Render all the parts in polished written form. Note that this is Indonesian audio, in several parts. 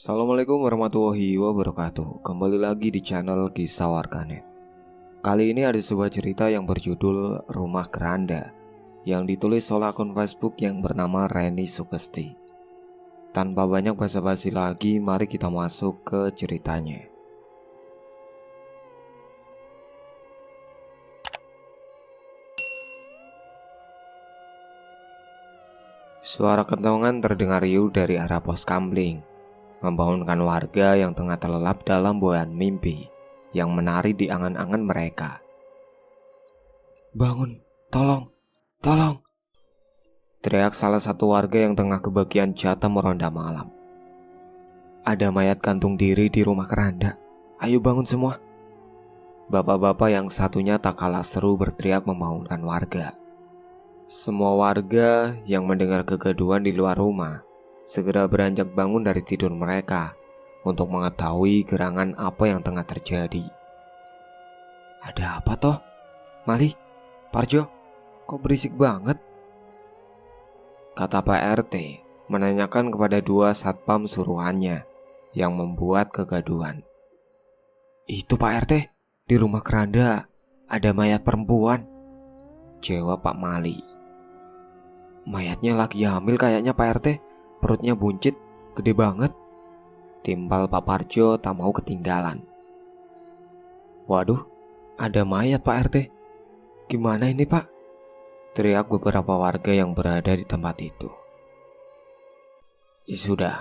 Assalamualaikum warahmatullahi wabarakatuh. Kembali lagi di channel Kisah Warganet. Kali ini ada sebuah cerita yang berjudul Rumah Keranda, yang ditulis oleh akun Facebook yang bernama Reni Sukesti. Tanpa banyak basa-basi lagi, mari kita masuk ke ceritanya. Suara kentongan terdengar riuh dari arah pos kamling, membangunkan warga yang tengah terlelap dalam buayan mimpi yang menari di angan-angan mereka. "Bangun, tolong, tolong!" teriak salah satu warga yang tengah kebagian jatah meronda malam. "Ada mayat gantung diri di rumah keranda. Ayo bangun semua!" Bapak-bapak yang satunya tak kalah seru berteriak membangunkan warga. Semua warga yang mendengar kegaduhan di luar rumah segera beranjak bangun dari tidur mereka untuk mengetahui gerangan apa yang tengah terjadi. "Ada apa toh? Mali, Parjo, kok berisik banget?" kata Pak RT menanyakan kepada dua satpam suruhannya yang membuat kegaduhan. "Itu Pak RT, di rumah keranda ada mayat perempuan," jawab Pak Mali. "Mayatnya lagi hamil kayaknya Pak RT, perutnya buncit, gede banget," timpal Pak Parjo tak mau ketinggalan. "Waduh, ada mayat Pak RT. Gimana ini Pak?" teriak beberapa warga yang berada di tempat itu. "Ya sudah,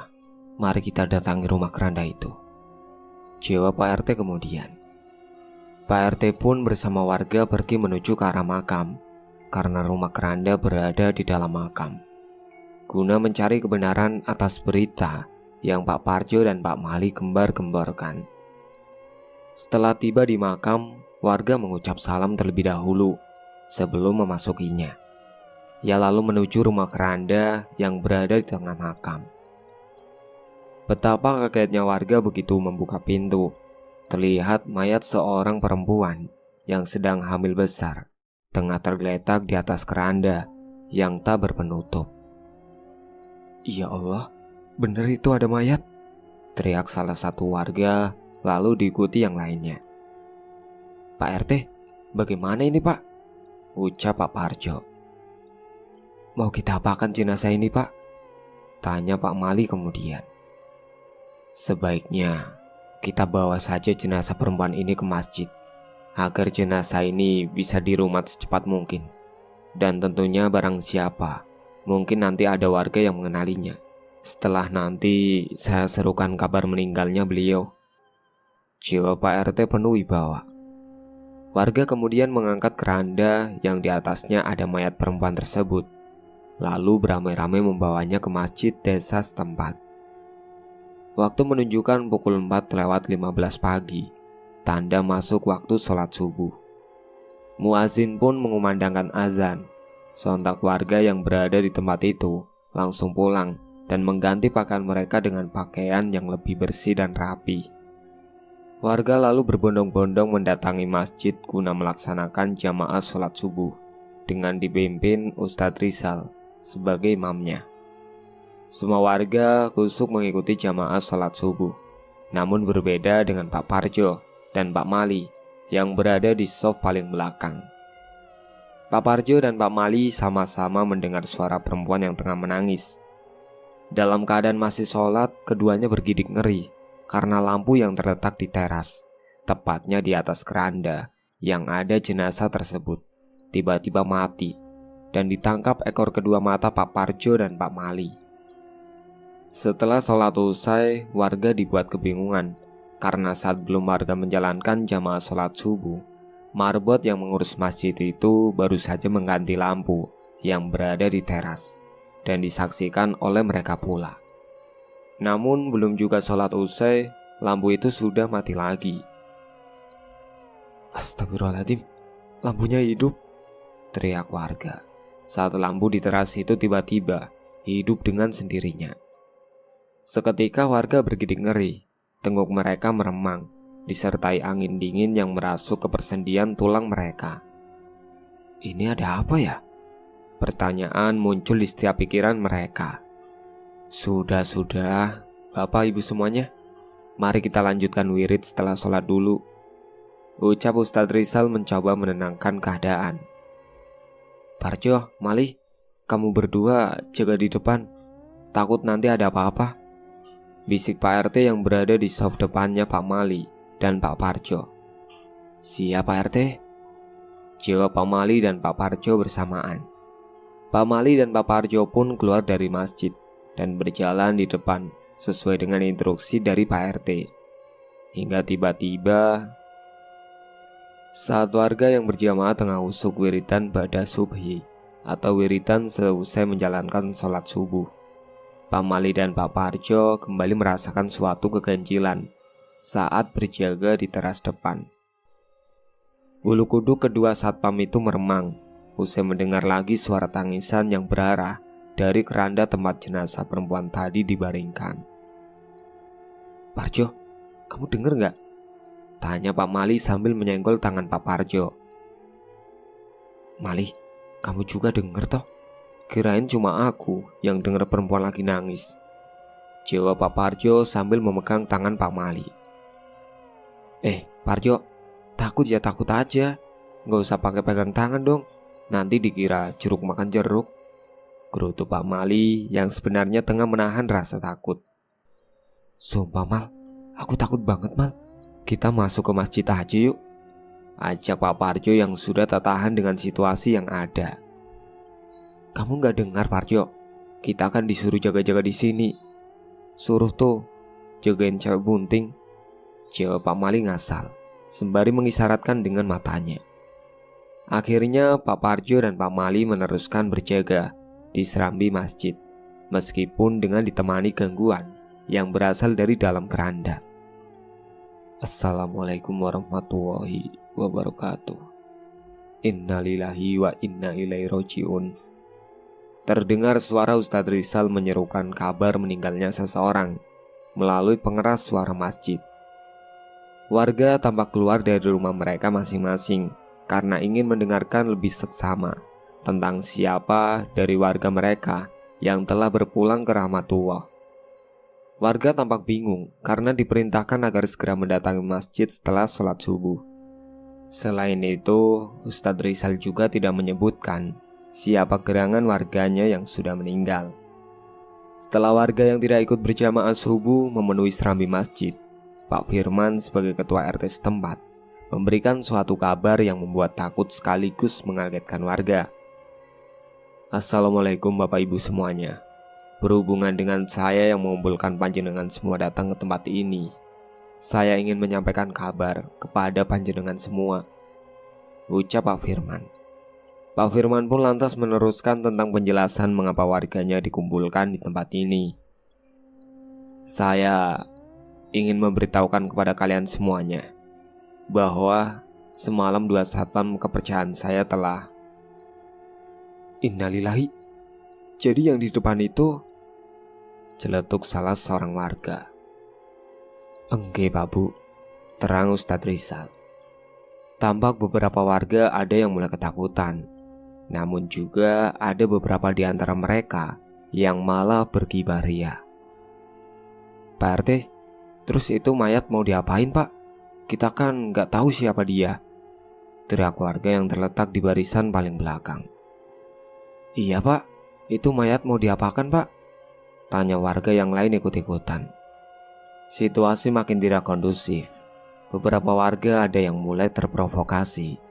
mari kita datangi rumah keranda itu," jawab Pak RT kemudian. Pak RT pun bersama warga pergi menuju ke arah makam karena rumah keranda berada di dalam makam, guna mencari kebenaran atas berita yang Pak Parjo dan Pak Mali gembar-gemborkan. Setelah tiba di makam, warga mengucap salam terlebih dahulu sebelum memasukinya. Ia lalu menuju rumah keranda yang berada di tengah makam. Betapa kagetnya warga begitu membuka pintu. Terlihat mayat seorang perempuan yang sedang hamil besar tengah tergeletak di atas keranda yang tak berpenutup. "Ya Allah, bener itu ada mayat!" teriak salah satu warga, lalu diikuti yang lainnya. "Pak RT, bagaimana ini Pak?" ucap Pak Parjo. "Mau kita apakan jenazah ini Pak?" tanya Pak Mali kemudian. "Sebaiknya kita bawa saja jenazah perempuan ini ke masjid, agar jenazah ini bisa dirumat secepat mungkin. Dan tentunya barang siapa, mungkin nanti ada warga yang mengenalinya. Setelah nanti saya serukan kabar meninggalnya beliau," jawab Pak RT penuh wibawa. Warga kemudian mengangkat keranda yang di atasnya ada mayat perempuan tersebut, lalu beramai-ramai membawanya ke masjid desa setempat. Waktu menunjukkan pukul 4:15 pagi, tanda masuk waktu sholat subuh. Muazin pun mengumandangkan azan. Sontak warga yang berada di tempat itu langsung pulang dan mengganti pakaian mereka dengan pakaian yang lebih bersih dan rapi. Warga lalu berbondong-bondong mendatangi masjid guna melaksanakan jamaah sholat subuh dengan dipimpin Ustadz Rizal sebagai imamnya. Semua warga kusuk mengikuti jamaah sholat subuh, namun berbeda dengan Pak Parjo dan Pak Mali yang berada di saf paling belakang. Pak Parjo dan Pak Mali sama-sama mendengar suara perempuan yang tengah menangis. Dalam keadaan masih sholat, keduanya bergidik ngeri karena lampu yang terletak di teras, tepatnya di atas keranda yang ada jenazah tersebut, tiba-tiba mati dan ditangkap ekor kedua mata Pak Parjo dan Pak Mali. Setelah sholat usai, warga dibuat kebingungan karena saat belum warga menjalankan jamaah sholat subuh, marbot yang mengurus masjid itu baru saja mengganti lampu yang berada di teras dan disaksikan oleh mereka pula. Namun belum juga sholat usai, lampu itu sudah mati lagi. "Astagfirullahaladzim, lampunya hidup!" teriak warga saat lampu di teras itu tiba-tiba hidup dengan sendirinya. Seketika warga bergidik ngeri, tengkuk mereka meremang, disertai angin dingin yang merasuk ke persendian tulang mereka. "Ini ada apa ya?" pertanyaan muncul di setiap pikiran mereka. Sudah, Bapak ibu semuanya, mari kita lanjutkan wirid setelah sholat dulu, ucap Ustadz Rizal mencoba menenangkan keadaan. Parjo, Mali, kamu berdua jaga di depan, takut nanti ada apa-apa, bisik Pak RT yang berada di soft depannya Pak Mali dan Pak Parjo. Siap Pak RT, jawab Pak Mali dan Pak Parjo bersamaan. Pak Mali dan Pak Parjo pun keluar dari masjid dan berjalan di depan sesuai dengan instruksi dari Pak RT. Hingga tiba-tiba saat warga yang berjamaah tengah usuk wiridan ba'da subhi atau wiridan seusai menjalankan sholat subuh, Pak Mali dan Pak Parjo kembali merasakan suatu keganjilan saat berjaga di teras depan. Bulu kuduk kedua satpam itu meremang usai mendengar lagi suara tangisan yang berarah dari keranda tempat jenazah perempuan tadi dibaringkan. Parjo, kamu denger gak? Tanya Pak Mali sambil menyenggol tangan Pak Parjo. Mali, kamu juga denger toh? Kirain cuma aku yang denger perempuan lagi nangis, jawab Pak Parjo sambil memegang tangan Pak Mali. Parjo, takut ya takut aja, gak usah pakai pegang tangan dong, nanti dikira jeruk makan jeruk, gerutu Pak Mali yang sebenarnya tengah menahan rasa takut. Sumpah Mal, aku takut banget Mal, kita masuk ke masjid aja yuk, ajak Pak Parjo yang sudah tak tahan dengan situasi yang ada. Kamu gak dengar Parjo, kita kan disuruh jaga-jaga di sini. Suruh tuh jagain cewek bunting, jawab Pak Mali ngasal sembari mengisyaratkan dengan matanya. Akhirnya Pak Parjo dan Pak Mali meneruskan berjaga di serambi masjid, meskipun dengan ditemani gangguan yang berasal dari dalam keranda. Assalamualaikum warahmatullahi wabarakatuh. Innalillahi wa inna ilaihi roji'un. Terdengar suara Ustadz Rizal menyerukan kabar meninggalnya seseorang melalui pengeras suara masjid. Warga tampak keluar dari rumah mereka masing-masing karena ingin mendengarkan lebih seksama tentang siapa dari warga mereka yang telah berpulang ke rahmatullah. Warga tampak bingung karena diperintahkan agar segera mendatangi masjid setelah sholat subuh. Selain itu, Ustadz Rizal juga tidak menyebutkan siapa gerangan warganya yang sudah meninggal. Setelah warga yang tidak ikut berjamaah subuh memenuhi serambi masjid, Pak Firman sebagai ketua RT setempat memberikan suatu kabar yang membuat takut sekaligus mengagetkan warga. Assalamualaikum Bapak Ibu semuanya. Berhubungan dengan saya yang mengumpulkan panjenengan semua datang ke tempat ini, saya ingin menyampaikan kabar kepada panjenengan semua, ucap Pak Firman. Pak Firman pun lantas meneruskan tentang penjelasan mengapa warganya dikumpulkan di tempat ini. Saya ingin memberitahukan kepada kalian semuanya bahwa semalam 2 satpam kepercayaan saya telah... Innalillahi, jadi yang di depan itu... Celetuk salah seorang warga. Enggak Pak Bu, terang Ustadz Rizal. Tampak beberapa warga ada yang mulai ketakutan, namun juga ada beberapa di antara mereka yang malah berkibar ria. Pak RT, terus itu mayat mau diapain Pak? Kita kan gak tahu siapa dia, teriak warga yang terletak di barisan paling belakang. Iya Pak, itu mayat mau diapakan Pak? Tanya warga yang lain ikut-ikutan. Situasi makin tidak kondusif. Beberapa warga ada yang mulai terprovokasi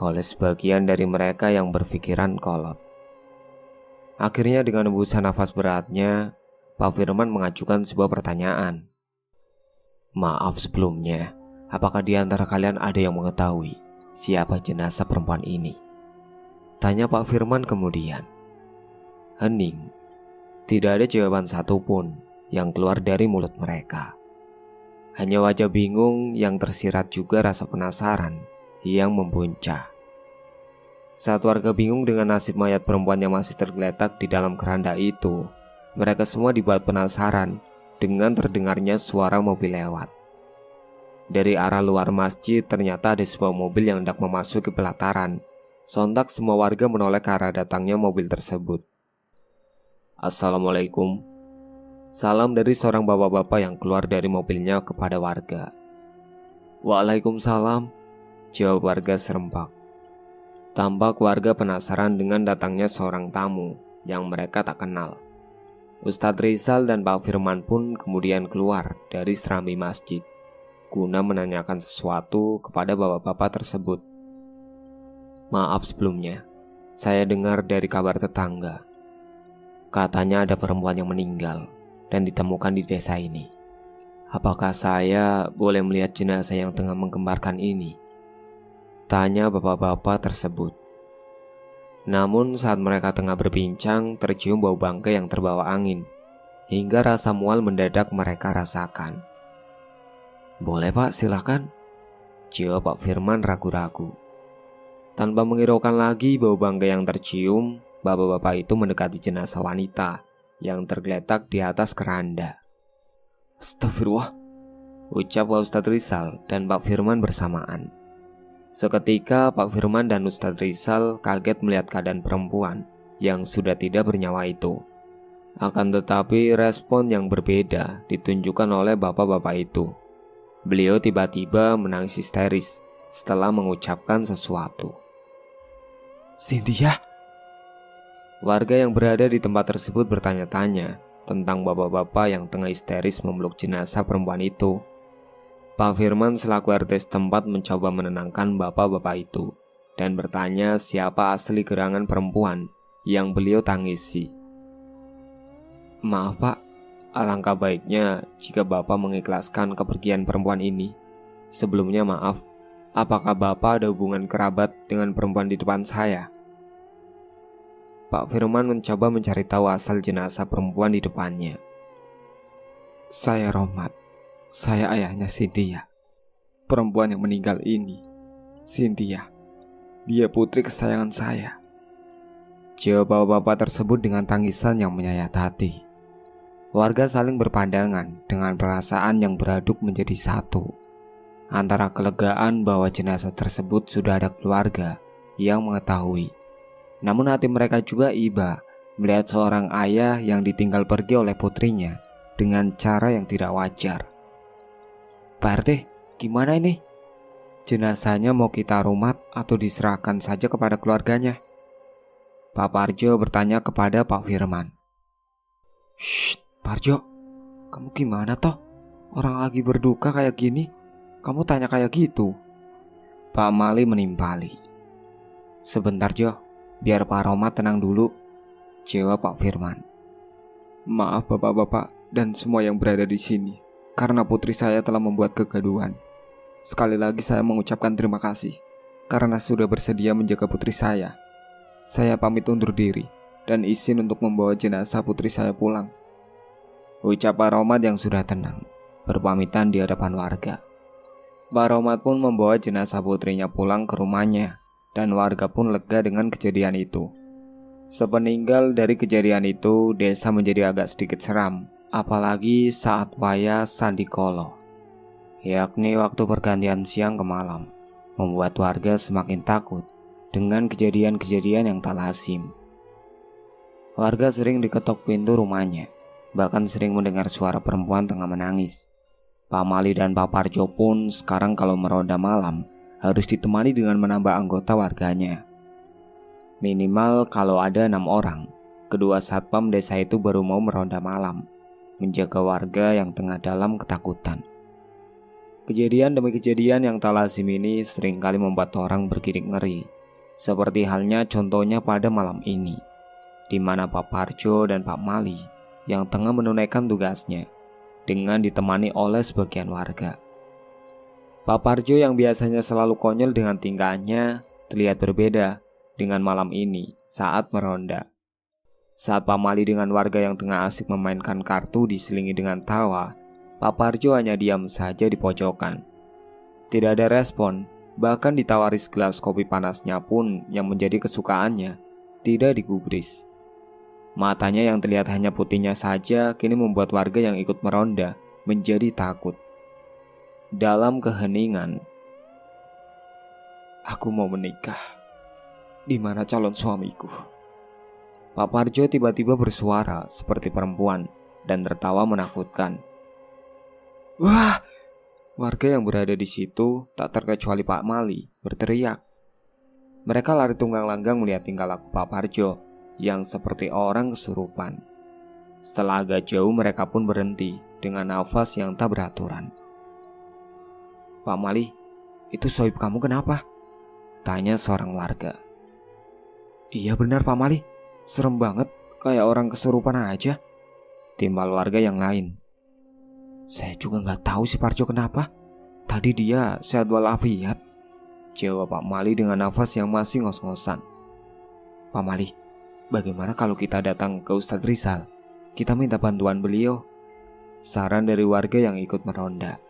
oleh sebagian dari mereka yang berpikiran kolot. Akhirnya dengan hembusan nafas beratnya, Pak Firman mengajukan sebuah pertanyaan. Maaf sebelumnya, apakah di antara kalian ada yang mengetahui siapa jenazah perempuan ini? Tanya Pak Firman kemudian. Hening. Tidak ada jawaban satupun yang keluar dari mulut mereka. Hanya wajah bingung yang tersirat juga rasa penasaran yang membuncah. Saat warga bingung dengan nasib mayat perempuan yang masih tergeletak di dalam keranda itu, mereka semua dibuat penasaran dengan terdengarnya suara mobil lewat. Dari arah luar masjid ternyata ada sebuah mobil yang hendak memasuki pelataran. Sontak semua warga menoleh ke arah datangnya mobil tersebut. Assalamualaikum, Salam dari seorang bapak-bapak yang keluar dari mobilnya kepada warga. Waalaikumsalam, jawab warga serempak. Tampak warga penasaran dengan datangnya seorang tamu yang mereka tak kenal. Ustadz Rizal dan Pak Firman pun kemudian keluar dari serambi masjid guna menanyakan sesuatu kepada bapak-bapak tersebut. Maaf sebelumnya, saya dengar dari kabar tetangga. Katanya ada perempuan yang meninggal dan ditemukan di desa ini. Apakah saya boleh melihat jenazah yang tengah menggemparkan ini? Tanya bapak-bapak tersebut. Namun saat mereka tengah berbincang, tercium bau bangkai yang terbawa angin, hingga rasa mual mendadak mereka rasakan. Boleh Pak, silakan, jawab Pak Firman ragu-ragu. Tanpa menghiraukan lagi bau bangkai yang tercium, bapak-bapak itu mendekati jenazah wanita yang tergeletak di atas keranda. Astagfirullah, ucap Pak Ustadz Rizal dan Pak Firman bersamaan. Seketika Pak Firman dan Ustadz Rizal kaget melihat keadaan perempuan yang sudah tidak bernyawa itu. Akan tetapi respon yang berbeda ditunjukkan oleh bapak-bapak itu. Beliau tiba-tiba menangis histeris setelah mengucapkan sesuatu. Cynthia? Warga yang berada di tempat tersebut bertanya-tanya tentang bapak-bapak yang tengah histeris memeluk jenazah perempuan itu. Pak Firman selaku RT setempat mencoba menenangkan bapak-bapak itu dan bertanya siapa asli gerangan perempuan yang beliau tangisi. Maaf Pak, alangkah baiknya jika Bapak mengikhlaskan kepergian perempuan ini. Sebelumnya maaf, apakah Bapak ada hubungan kerabat dengan perempuan di depan saya? Pak Firman mencoba mencari tahu asal jenazah perempuan di depannya. Saya Rohmat, saya ayahnya Cynthia. Perempuan yang meninggal ini, Cynthia, dia putri kesayangan saya. Jawab bapak-bapak tersebut dengan tangisan yang menyayat hati. Warga saling berpandangan dengan perasaan yang beraduk menjadi satu, antara kelegaan bahwa jenazah tersebut sudah ada keluarga yang mengetahui. Namun hati mereka juga iba melihat seorang ayah yang ditinggal pergi oleh putrinya dengan cara yang tidak wajar. Pak RT, gimana ini? Jenazahnya mau kita rumat atau diserahkan saja kepada keluarganya? Pak Parjo bertanya kepada Pak Firman. Shh, Parjo, kamu gimana toh? Orang lagi berduka kayak gini, kamu tanya kayak gitu? Pak Mali menimpali. Sebentar Jo, biar Pak Roma tenang dulu, jawab Pak Firman. Maaf bapak-bapak dan semua yang berada di sini, karena putri saya telah membuat kegaduhan. Sekali lagi saya mengucapkan terima kasih, karena sudah bersedia menjaga putri saya. Saya pamit undur diri, dan izin untuk membawa jenazah putri saya pulang. Ucap Pak Romat yang sudah tenang, berpamitan di hadapan warga. Pak Romat pun membawa jenazah putrinya pulang ke rumahnya, dan warga pun lega dengan kejadian itu. Sepeninggal dari kejadian itu, desa menjadi agak sedikit seram, apalagi saat waya Sandikolo, yakni waktu pergantian siang ke malam, membuat warga semakin takut dengan kejadian-kejadian yang tak lazim. Warga sering diketok pintu rumahnya, bahkan sering mendengar suara perempuan tengah menangis. Pak Mali dan Pak Parjo pun sekarang kalau meronda malam harus ditemani dengan menambah anggota warganya. Minimal kalau ada 6 orang, kedua satpam desa itu baru mau meronda malam, menjaga warga yang tengah dalam ketakutan. Kejadian demi kejadian yang tak lazim ini seringkali membuat orang bergidik ngeri, seperti halnya contohnya pada malam ini, di mana Pak Parjo dan Pak Mali yang tengah menunaikan tugasnya dengan ditemani oleh sebagian warga. Pak Parjo yang biasanya selalu konyol dengan tingkahnya terlihat berbeda dengan malam ini saat meronda. Saat Pak Mali dengan warga yang tengah asik memainkan kartu diselingi dengan tawa, Pak Parjo hanya diam saja di pojokan. Tidak ada respon, bahkan ditawari segelas kopi panasnya pun yang menjadi kesukaannya tidak digubris. Matanya yang terlihat hanya putihnya saja kini membuat warga yang ikut meronda menjadi takut. Dalam keheningan, aku mau menikah. Di mana calon suamiku? Pak Parjo tiba-tiba bersuara seperti perempuan dan tertawa menakutkan. Wah! Warga yang berada di situ, tak terkecuali Pak Mali, berteriak. Mereka lari tunggang langgang melihat tingkah laku Pak Parjo yang seperti orang kesurupan. Setelah agak jauh, mereka pun berhenti dengan nafas yang tak beraturan. Pak Mali, itu sohib kamu kenapa? Tanya seorang warga. Iya benar Pak Mali, serem banget, kayak orang kesurupan aja. Timbal warga yang lain. Saya juga gak tahu si Parjo kenapa. Tadi dia sehat walafiat, jawab Pak Mali dengan nafas yang masih ngos-ngosan. Pak Mali, bagaimana kalau kita datang ke Ustadz Rizal? Kita minta bantuan beliau. Saran dari warga yang ikut meronda.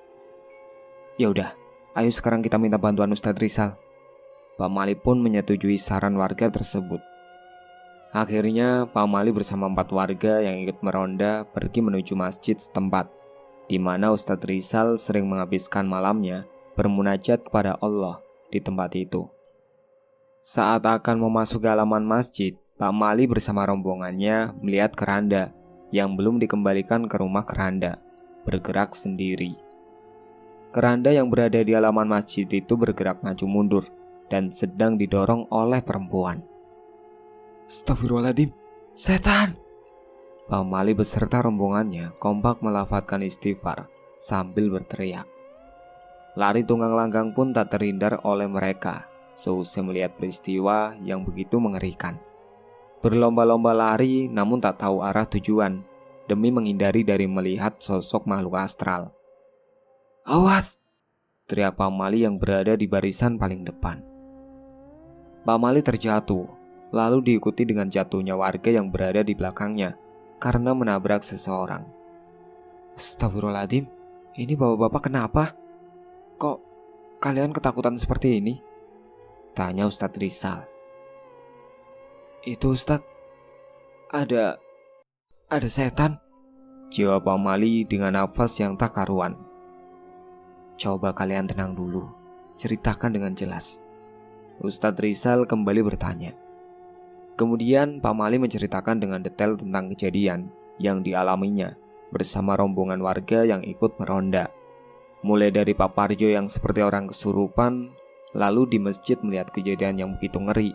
Ya udah, ayo sekarang kita minta bantuan Ustadz Rizal. Pak Mali pun menyetujui saran warga tersebut. Akhirnya Pak Mali bersama 4 warga yang ikut meronda pergi menuju masjid setempat, di mana Ustadz Rizal sering menghabiskan malamnya bermunajat kepada Allah di tempat itu. Saat akan memasuki halaman masjid, Pak Mali bersama rombongannya melihat keranda yang belum dikembalikan ke rumah keranda bergerak sendiri. Keranda yang berada di halaman masjid itu bergerak maju mundur dan sedang didorong oleh perempuan. Astagfirullahaladzim, setan! Pak Mali beserta rombongannya kompak melafazkan istighfar sambil berteriak. Lari tunggang langgang pun tak terhindar oleh mereka seusai melihat peristiwa yang begitu mengerikan. Berlomba-lomba lari namun tak tahu arah tujuan demi menghindari dari melihat sosok makhluk astral. Awas! Teriak Pak Mali yang berada di barisan paling depan. Pak Mali terjatuh, lalu diikuti dengan jatuhnya warga yang berada di belakangnya karena menabrak seseorang. Astagfirullahaladzim, ini bapak-bapak kenapa? Kok kalian ketakutan seperti ini? Tanya Ustadz Rizal. Itu Ustadz, ada setan, jawab Pak Mali dengan nafas yang tak karuan. Coba kalian tenang dulu, ceritakan dengan jelas. Ustadz Rizal kembali bertanya. Kemudian Pak Mali menceritakan dengan detail tentang kejadian yang dialaminya bersama rombongan warga yang ikut meronda. Mulai dari Pak Parjo yang seperti orang kesurupan, lalu di masjid melihat kejadian yang begitu ngeri,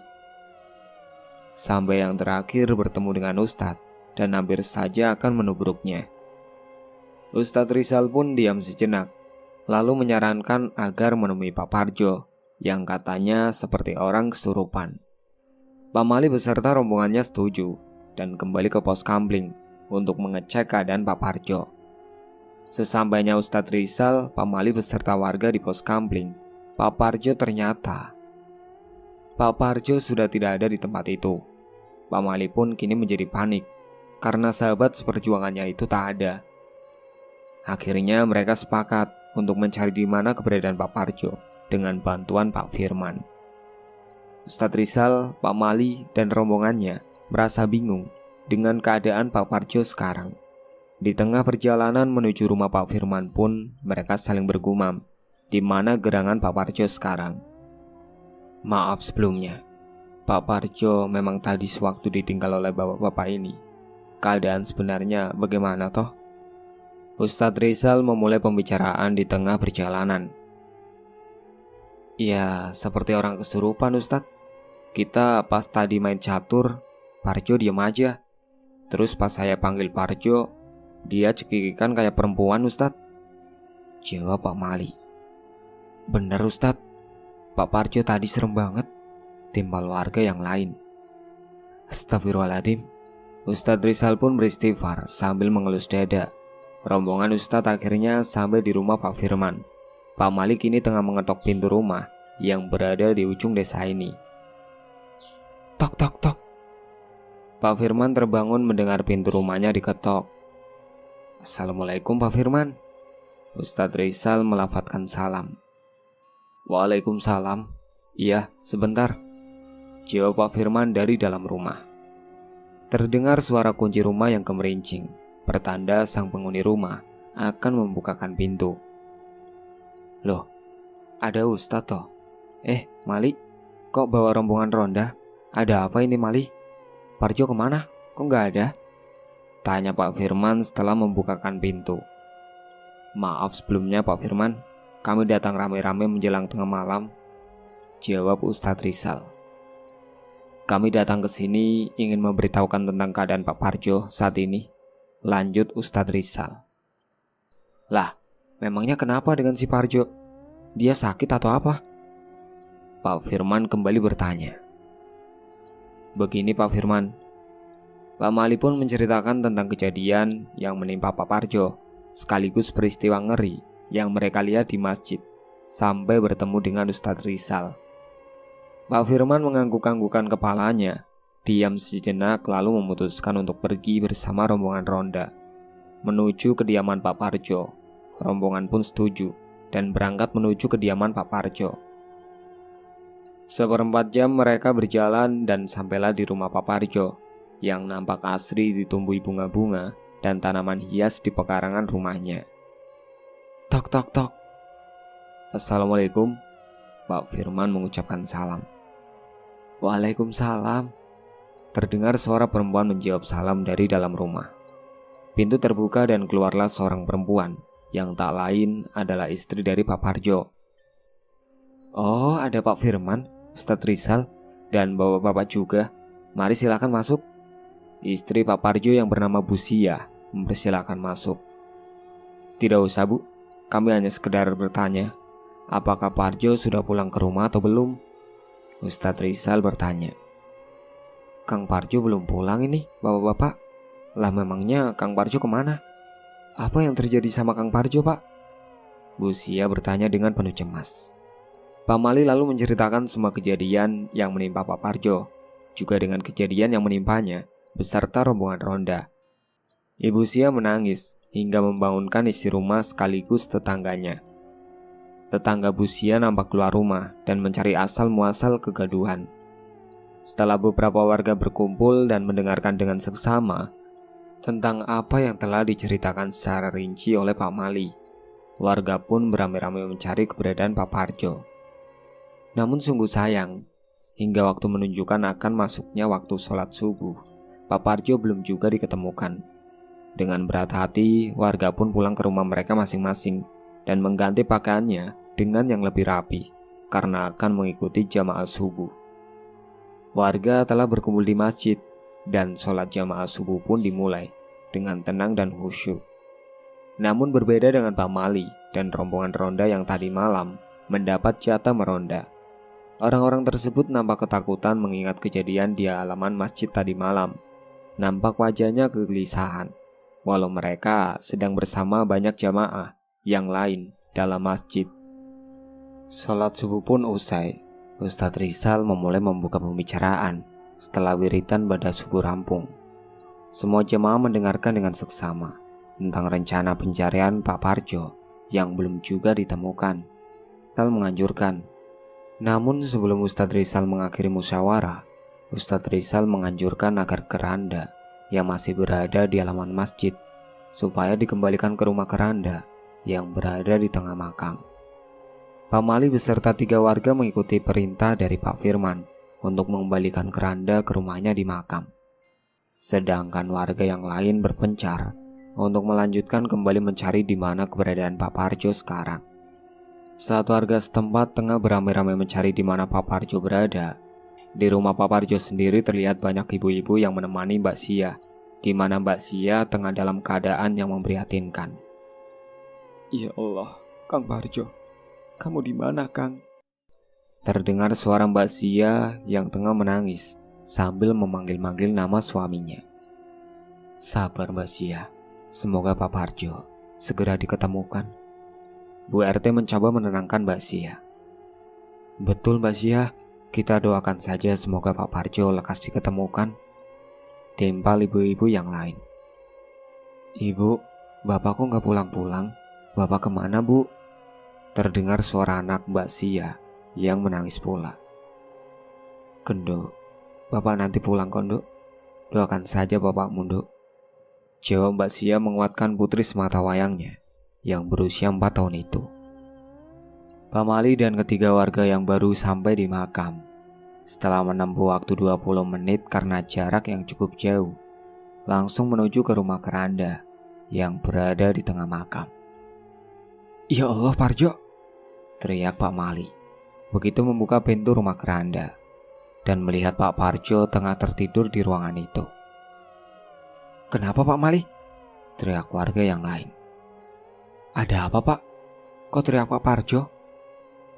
sampai yang terakhir bertemu dengan Ustadz dan hampir saja akan menubruknya. Ustadz Rizal pun diam sejenak, lalu menyarankan agar menemui Pak Parjo yang katanya seperti orang kesurupan. Pak Mali beserta rombongannya setuju dan kembali ke pos kamling untuk mengecek keadaan Pak Parjo. Sesampainya Ustadz Rizal, Pak Mali beserta warga di pos kamling, Pak Parjo ternyata Pak Parjo sudah tidak ada di tempat itu. Pak Mali pun kini menjadi panik karena sahabat seperjuangannya itu tak ada. Akhirnya mereka sepakat untuk mencari di mana keberadaan Pak Parjo dengan bantuan Pak Firman. Ustadz Rizal, Pak Mali, dan rombongannya merasa bingung dengan keadaan Pak Parjo sekarang. Di tengah perjalanan menuju rumah Pak Firman pun mereka saling bergumam di mana gerangan Pak Parjo sekarang. Maaf sebelumnya, Pak Parjo memang tadi sewaktu ditinggal oleh bapak-bapak ini. Keadaan sebenarnya bagaimana toh? Ustadz Rizal memulai pembicaraan di tengah perjalanan. Ya, seperti orang kesurupan Ustadz. Kita pas tadi main catur, Parjo diam aja. Terus pas saya panggil Parjo, dia cekikikan kayak perempuan Ustadz, jawab Pak Mali. Bener Ustadz, Pak Parjo tadi serem banget, timbal warga yang lain. Astagfirullahaladzim. Ustadz Rizal pun beristighfar sambil mengelus dada. Rombongan Ustadz akhirnya sampai di rumah Pak Firman. Pak Mali kini tengah mengetok pintu rumah yang berada di ujung desa ini. Tok tok tok. Pak Firman terbangun mendengar pintu rumahnya diketok. Assalamualaikum Pak Firman. Ustadz Rizal melafazkan salam. Waalaikumsalam. Iya, sebentar, jawab Pak Firman dari dalam rumah. Terdengar suara kunci rumah yang gemerincing, pertanda sang penghuni rumah akan membukakan pintu. Loh, ada Ustadz toh? Mali, kok bawa rombongan ronda? Ada apa ini Mali? Parjo kemana? Kok nggak ada? Tanya Pak Firman setelah membukakan pintu. Maaf sebelumnya Pak Firman, kami datang rame-rame menjelang tengah malam, jawab Ustadz Rizal. Kami datang ke sini ingin memberitahukan tentang keadaan Pak Parjo saat ini, lanjut Ustadz Rizal. Lah, memangnya kenapa dengan si Parjo? Dia sakit atau apa? Pak Firman kembali bertanya. Begini Pak Firman, Pak Mali pun menceritakan tentang kejadian yang menimpa Pak Parjo, sekaligus peristiwa ngeri yang mereka lihat di masjid, sampai bertemu dengan Ustadz Rizal. Pak Firman mengangguk-anggukan kepalanya, diam sejenak lalu memutuskan untuk pergi bersama rombongan ronda menuju kediaman Pak Parjo. Rombongan pun setuju dan berangkat menuju kediaman Pak Parjo. Seperempat jam mereka berjalan dan sampailah di rumah Pak Parjo yang nampak asri ditumbuhi bunga-bunga dan tanaman hias di pekarangan rumahnya. Tok tok tok. Assalamualaikum. Pak Firman mengucapkan salam. Waalaikumsalam. Terdengar suara perempuan menjawab salam dari dalam rumah. Pintu terbuka dan keluarlah seorang perempuan yang tak lain adalah istri dari Pak Parjo. Oh, ada Pak Firman, Ustadz Rizal, dan bapak-bapak juga. Mari silakan masuk. Istri Pak Parjo yang bernama Bu Sia mempersilakan masuk. Tidak usah Bu, kami hanya sekedar bertanya, apakah Parjo sudah pulang ke rumah atau belum? Ustadz Rizal bertanya. Kang Parjo belum pulang ini, bapak-bapak. Lah memangnya Kang Parjo kemana? Apa yang terjadi sama Kang Parjo, Pak? Bu Sia bertanya dengan penuh cemas. Pak Mali lalu menceritakan semua kejadian yang menimpa Pak Parjo, juga dengan kejadian yang menimpanya, beserta rombongan ronda. Ibu Sia menangis hingga membangunkan isi rumah sekaligus tetangganya. Tetangga Bu Sia nampak keluar rumah dan mencari asal muasal kegaduhan. Setelah beberapa warga berkumpul dan mendengarkan dengan seksama tentang apa yang telah diceritakan secara rinci oleh Pak Mali, warga pun beramai-ramai mencari keberadaan Pak Parjo. Namun sungguh sayang, hingga waktu menunjukkan akan masuknya waktu sholat subuh, Pak Parjo belum juga diketemukan. Dengan berat hati, warga pun pulang ke rumah mereka masing-masing dan mengganti pakaiannya dengan yang lebih rapi karena akan mengikuti jamaah subuh. Warga telah berkumpul di masjid dan sholat jamaah subuh pun dimulai dengan tenang dan khusyuk. Namun berbeda dengan Pak Mali dan rombongan ronda yang tadi malam mendapat jatah meronda. Orang-orang tersebut nampak ketakutan mengingat kejadian di halaman masjid tadi malam. Nampak wajahnya kegelisahan, walau mereka sedang bersama banyak jamaah yang lain dalam masjid. Sholat subuh pun usai. Ustadz Rizal memulai membuka pembicaraan setelah wiritan pada subuh rampung. Semua jemaah mendengarkan dengan seksama tentang rencana pencarian Pak Parjo yang belum juga ditemukan. Rizal menganjurkan. Namun sebelum Ustadz Rizal mengakhiri musyawarah, Ustadz Rizal menganjurkan agar keranda yang masih berada di halaman masjid supaya dikembalikan ke rumah keranda yang berada di tengah makam. Pak Mali beserta 3 warga mengikuti perintah dari Pak Firman untuk mengembalikan keranda ke rumahnya di makam. Sedangkan warga yang lain berpencar untuk melanjutkan kembali mencari di mana keberadaan Pak Parjo sekarang. Saat warga setempat tengah beramai-ramai mencari di mana Pak Parjo berada, di rumah Pak Parjo sendiri terlihat banyak ibu-ibu yang menemani Mbak Sia, di mana Mbak Sia tengah dalam keadaan yang memprihatinkan. Ya Allah, Kang Parjo, kamu di mana, Kang? Terdengar suara Mbak Sia yang tengah menangis sambil memanggil-manggil nama suaminya. Sabar Mbak Sia, semoga Pak Parjo segera diketemukan. Bu RT mencoba menenangkan Mbak Sia. Betul Mbak Sia, kita doakan saja semoga Pak Parjo lekas diketemukan. Timpal ibu-ibu yang lain. Ibu, bapakku gak pulang-pulang. Bapak kemana Bu? Terdengar suara anak Mbak Sia yang menangis pula. Kendo, Bapak nanti pulang kondok. Doakan saja bapakmu, Dok. Jawab Mbak Sia menguatkan putri semata wayangnya yang berusia 4 tahun itu. Pak Mali dan ketiga warga yang baru sampai di makam setelah menempuh waktu 20 menit karena jarak yang cukup jauh. langsung menuju ke rumah keranda yang berada di tengah makam. "Ya Allah, Parjo!" teriak Pak Mali begitu membuka pintu rumah keranda dan melihat Pak Parjo tengah tertidur di ruangan itu. "Kenapa Pak Mali?" teriak warga yang lain. "Ada apa Pak? Kok teriak Pak Parjo?"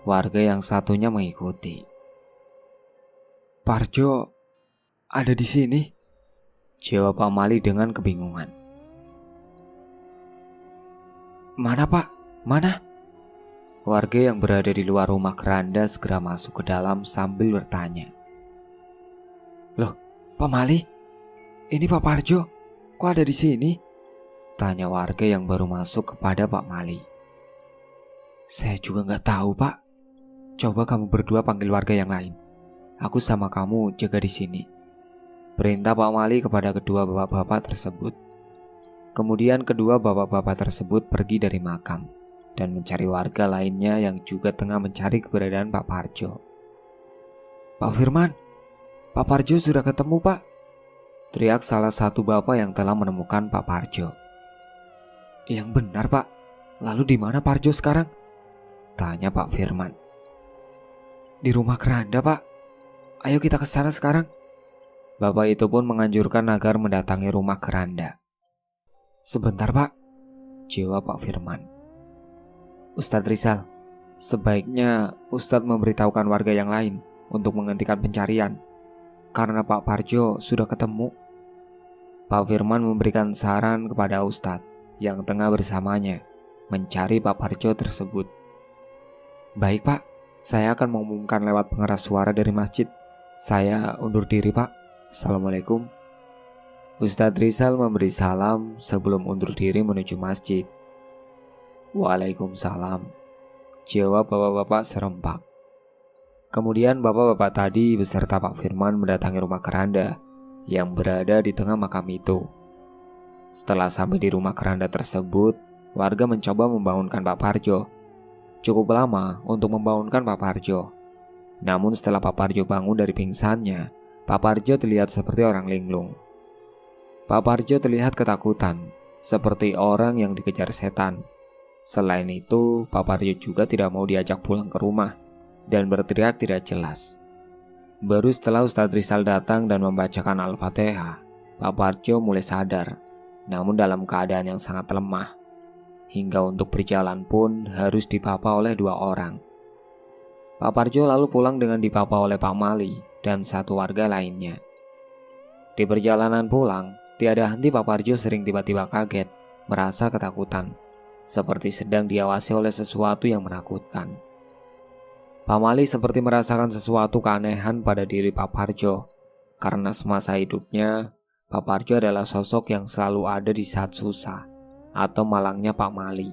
Warga yang satunya mengikuti. "Parjo ada di sini," jawab Pak Mali dengan kebingungan. "Mana Pak? Mana?" Warga yang berada di luar rumah keranda segera masuk ke dalam sambil bertanya. "Loh, Pak Mali, ini Pak Parjo, kok ada di sini?" tanya warga yang baru masuk kepada Pak Mali. "Saya juga nggak tahu Pak. Coba kamu berdua panggil warga yang lain. Aku sama kamu jaga di sini," perintah Pak Mali kepada kedua bapak-bapak tersebut. Kemudian kedua bapak-bapak tersebut pergi dari makam dan mencari warga lainnya yang juga tengah mencari keberadaan Pak Parjo. "Pak Firman, Pak Parjo sudah ketemu Pak," teriak salah satu bapak yang telah menemukan Pak Parjo. "Yang benar Pak, lalu di mana Parjo sekarang?" tanya Pak Firman. "Di rumah keranda Pak, ayo kita ke sana sekarang." Bapak itu pun menganjurkan agar mendatangi rumah keranda. "Sebentar Pak," jawab Pak Firman. "Ustadz Rizal, sebaiknya Ustadz memberitahukan warga yang lain untuk menghentikan pencarian, karena Pak Parjo sudah ketemu." Pak Firman memberikan saran kepada Ustadz yang tengah bersamanya mencari Pak Parjo tersebut. "Baik Pak, saya akan mengumumkan lewat pengeras suara dari masjid. Saya undur diri Pak. Assalamualaikum." Ustadz Rizal memberi salam sebelum undur diri menuju masjid. "Waalaikumsalam," jawab bapak-bapak serempak. Kemudian bapak-bapak tadi beserta Pak Firman mendatangi rumah keranda yang berada di tengah makam itu. Setelah sampai di rumah keranda tersebut, warga mencoba membangunkan Pak Parjo. Cukup lama untuk membangunkan Pak Parjo. Namun setelah Pak Parjo bangun dari pingsannya, Pak Parjo terlihat seperti orang linglung. Pak Parjo terlihat ketakutan, seperti orang yang dikejar setan. Selain itu, Pak Parjo juga tidak mau diajak pulang ke rumah dan berteriak tidak jelas. Baru setelah Ustadz Rizal datang dan membacakan Al-Fatihah, Pak Parjo mulai sadar, namun dalam keadaan yang sangat lemah. Hingga untuk berjalan pun harus dipapa oleh 2 orang. Pak Parjo lalu pulang dengan dipapa oleh Pak Mali dan 1 warga lainnya. Di perjalanan pulang, tiada henti Pak Parjo sering tiba-tiba kaget, merasa ketakutan, seperti sedang diawasi oleh sesuatu yang menakutkan. Pak Mali seperti merasakan sesuatu keanehan pada diri Pak Parjo, karena semasa hidupnya, Pak Parjo adalah sosok yang selalu ada di saat susah atau malangnya Pak Mali.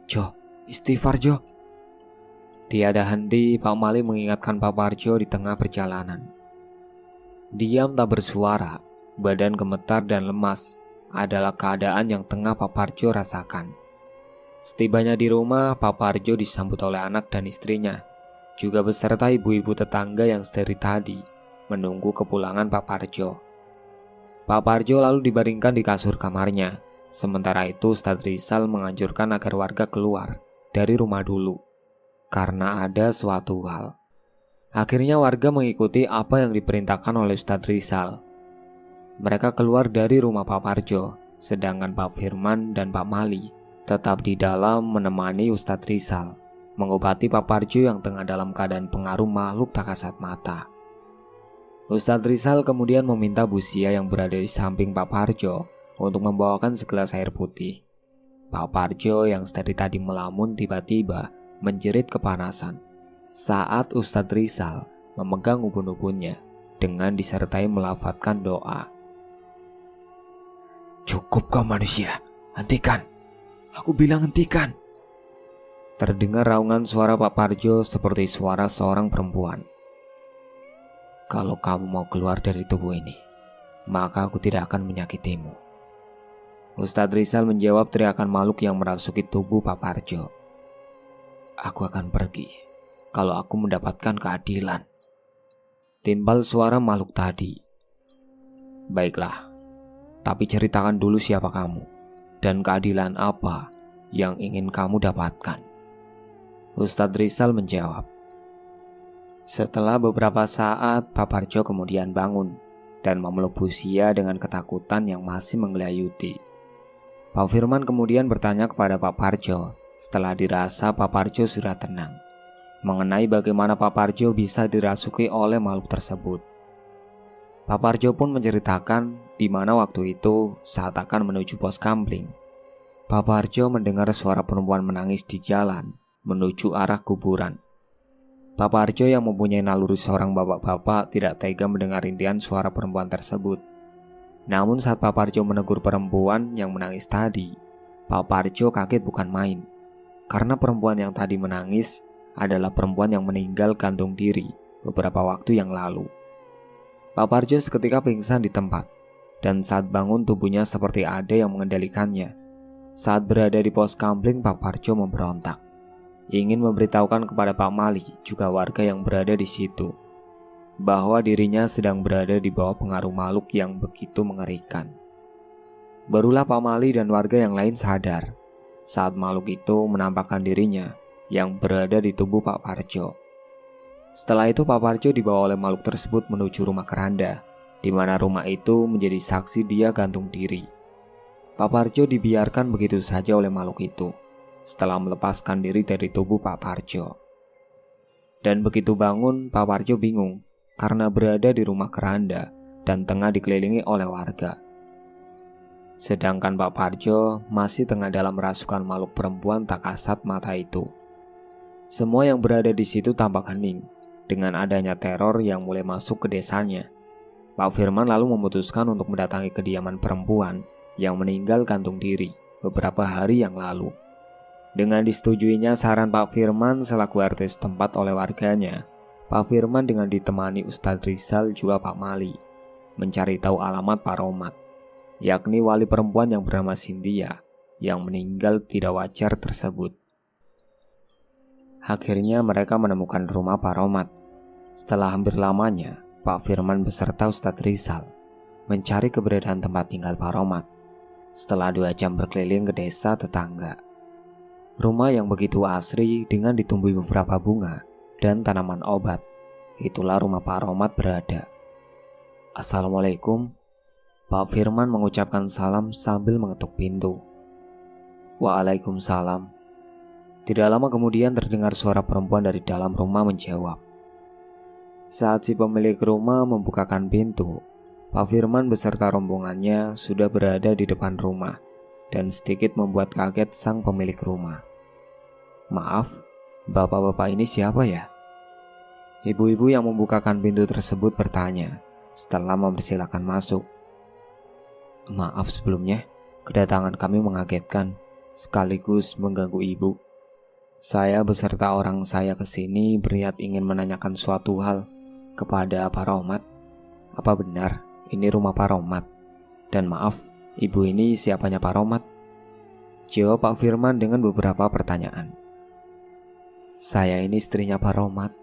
"Jo, istighfar Jo." Tiada henti Pak Mali mengingatkan Pak Parjo di tengah perjalanan. Diam tak bersuara, badan gemetar dan lemas adalah keadaan yang tengah Pak Parjo rasakan. Setibanya di rumah, Pak Parjo disambut oleh anak dan istrinya, juga beserta ibu-ibu tetangga yang dari tadi menunggu kepulangan Pak Parjo. Pak Parjo lalu dibaringkan di kasur kamarnya. Sementara itu Ustadz Rizal menganjurkan agar warga keluar dari rumah dulu, karena ada suatu hal. Akhirnya warga mengikuti apa yang diperintahkan oleh Ustadz Rizal. Mereka keluar dari rumah Pak Parjo, sedangkan Pak Firman dan Pak Mali tetap di dalam menemani Ustadz Rizal mengobati Pak Parjo yang tengah dalam keadaan pengaruh makhluk tak kasat mata. Ustadz Rizal kemudian meminta Bu Sia yang berada di samping Pak Parjo untuk membawakan segelas air putih. Pak Parjo yang dari tadi melamun tiba-tiba menjerit kepanasan saat Ustadz Rizal memegang ubun-ubunnya dengan disertai melafadzkan doa. "Cukup kau manusia, hentikan. Aku bilang hentikan." Terdengar raungan suara Pak Parjo seperti suara seorang perempuan. "Kalau kamu mau keluar dari tubuh ini, maka aku tidak akan menyakitimu." Ustadz Rizal menjawab teriakan makhluk yang merasuki tubuh Pak Parjo. "Aku akan pergi kalau aku mendapatkan keadilan," timbal suara makhluk tadi. "Baiklah, Tapi ceritakan dulu siapa kamu dan keadilan apa yang ingin kamu dapatkan. Ustadz Rizal menjawab. Setelah beberapa saat, Pak Parjo kemudian bangun dan memeluk Busia dengan ketakutan yang masih menggelayuti. Pak Firman kemudian bertanya kepada Pak Parjo setelah dirasa Pak Parjo sudah tenang, mengenai bagaimana Pak Parjo bisa dirasuki oleh makhluk tersebut. Pak Parjo pun menceritakan di mana waktu itu saat akan menuju pos kamling, Pak Parjo mendengar suara perempuan menangis di jalan menuju arah kuburan. Pak Parjo yang mempunyai naluri seorang bapak-bapak tidak tega mendengar rintihan suara perempuan tersebut. Namun saat Pak Parjo menegur perempuan yang menangis tadi, Pak Parjo kaget bukan main, karena perempuan yang tadi menangis adalah perempuan yang meninggal gantung diri beberapa waktu yang lalu. Pak Parjo seketika pingsan di tempat, dan saat bangun tubuhnya seperti ada yang mengendalikannya. Saat berada di pos kamling, Pak Parjo memberontak, ingin memberitahukan kepada Pak Mali juga warga yang berada di situ, bahwa dirinya sedang berada di bawah pengaruh makhluk yang begitu mengerikan. Barulah Pak Mali dan warga yang lain sadar saat makhluk itu menampakkan dirinya yang berada di tubuh Pak Parjo. Setelah itu Pak Parjo dibawa oleh makhluk tersebut menuju rumah keranda, di mana rumah itu menjadi saksi dia gantung diri. Pak Parjo dibiarkan begitu saja oleh makhluk itu setelah melepaskan diri dari tubuh Pak Parjo. Dan begitu bangun, Pak Parjo bingung karena berada di rumah keranda dan tengah dikelilingi oleh warga. Sedangkan Pak Parjo masih tengah dalam rasukan makhluk perempuan tak kasat mata itu. Semua yang berada di situ tampak hening dengan adanya teror yang mulai masuk ke desanya. Pak Firman lalu memutuskan untuk mendatangi kediaman perempuan yang meninggal gantung diri beberapa hari yang lalu. Dengan disetujuinya saran Pak Firman selaku RT setempat oleh warganya, Pak Firman dengan ditemani Ustadz Rizal juga Pak Mali mencari tahu alamat Pak Romat, yakni wali perempuan yang bernama Cynthia yang meninggal tidak wajar tersebut. Akhirnya mereka menemukan rumah Pak Romat. Setelah hampir lamanya, Pak Firman beserta Ustadz Rizal mencari keberadaan tempat tinggal Pak Romat. Setelah 2 jam berkeliling ke desa tetangga, rumah yang begitu asri dengan ditumbuhi beberapa bunga dan tanaman obat, itulah rumah Pak Romat berada. Assalamualaikum. Pak Firman mengucapkan salam sambil mengetuk pintu. Waalaikumsalam. Tidak lama kemudian terdengar suara perempuan dari dalam rumah menjawab. Saat si pemilik rumah membukakan pintu, Pak Firman beserta rombongannya sudah berada di depan rumah dan sedikit membuat kaget sang pemilik rumah. Maaf, bapak-bapak ini siapa ya? Ibu-ibu yang membukakan pintu tersebut bertanya setelah mempersilahkan masuk. Maaf sebelumnya, kedatangan kami mengagetkan sekaligus mengganggu ibu. Saya beserta orang saya ke sini berniat ingin menanyakan suatu hal kepada Pak Romat. Apa benar ini rumah Pak Romat? Dan maaf, ibu ini siapanya Pak Romat? Jawab Pak Firman dengan beberapa pertanyaan. Saya ini istrinya Pak Romat,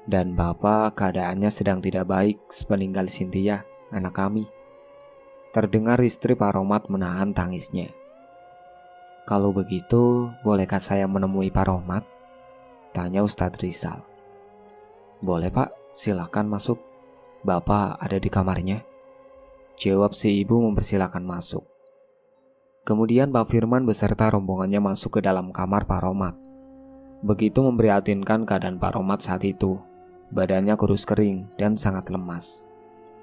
dan bapak keadaannya sedang tidak baik sepeninggal Cynthia, anak kami. Terdengar istri Pak Romat menahan tangisnya. Kalau begitu, bolehkah saya menemui Pak Romat? Tanya Ustadz Rizal. Boleh Pak, silakan masuk. Bapak ada di kamarnya. Jawab si ibu mempersilahkan masuk. Kemudian Pak Firman beserta rombongannya masuk ke dalam kamar Pak Romat. Begitu memprihatinkan keadaan Pak Romat saat itu. Badannya kurus kering dan sangat lemas.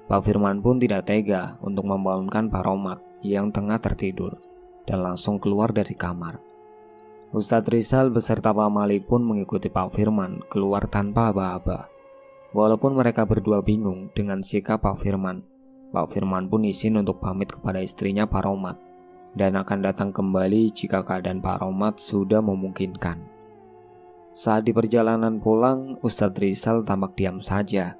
Pak Firman pun tidak tega untuk membangunkan Pak Romat yang tengah tertidur dan langsung keluar dari kamar. Ustadz Rizal beserta Pak Mali pun mengikuti Pak Firman keluar tanpa aba-aba. Walaupun mereka berdua bingung dengan sikap Pak Firman pun izin untuk pamit kepada istrinya Pak Romat dan akan datang kembali jika keadaan Pak Romat sudah memungkinkan. Saat di perjalanan pulang, Ustadz Rizal tampak diam saja,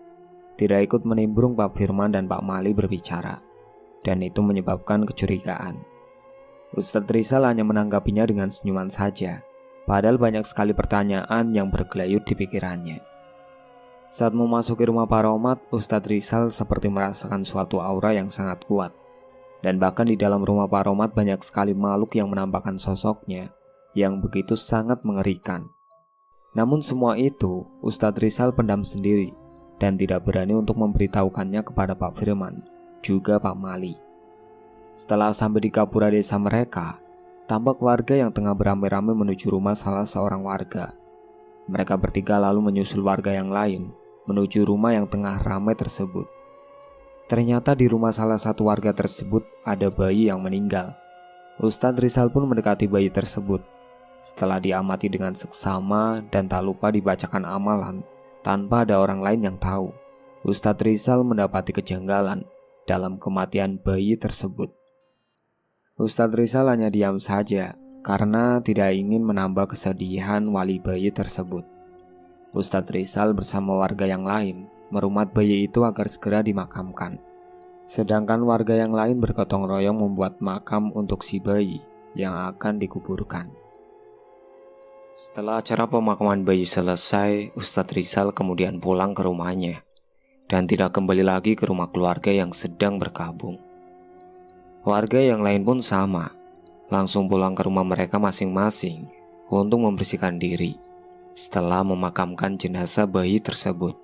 tidak ikut menimbrung Pak Firman dan Pak Mali berbicara, dan itu menyebabkan kecurigaan. Ustadz Rizal hanya menanggapinya dengan senyuman saja, padahal banyak sekali pertanyaan yang bergelayut di pikirannya. Saat memasuki rumah Pak Romat, Ustadz Rizal seperti merasakan suatu aura yang sangat kuat. Dan bahkan di dalam rumah Pak Romat banyak sekali makhluk yang menampakkan sosoknya yang begitu sangat mengerikan. Namun semua itu Ustadz Rizal pendam sendiri dan tidak berani untuk memberitahukannya kepada Pak Firman, juga Pak Mali. Setelah sampai di gapura desa mereka, tampak warga yang tengah beramai-ramai menuju rumah salah seorang warga. Mereka bertiga lalu menyusul warga yang lain menuju rumah yang tengah ramai tersebut. Ternyata di rumah salah satu warga tersebut ada bayi yang meninggal. Ustadz Rizal pun mendekati bayi tersebut. Setelah diamati dengan seksama dan tak lupa dibacakan amalan tanpa ada orang lain yang tahu, Ustadz Rizal mendapati kejanggalan dalam kematian bayi tersebut. Ustadz Rizal hanya diam saja karena tidak ingin menambah kesedihan wali bayi tersebut. Ustadz Rizal bersama warga yang lain merumat bayi itu agar segera dimakamkan. Sedangkan warga yang lain bergotong royong membuat makam untuk si bayi yang akan dikuburkan. Setelah acara pemakaman bayi selesai, Ustadz Rizal kemudian pulang ke rumahnya dan tidak kembali lagi ke rumah keluarga yang sedang berkabung. Warga yang lain pun sama, langsung pulang ke rumah mereka masing-masing untuk membersihkan diri setelah memakamkan jenazah bayi tersebut.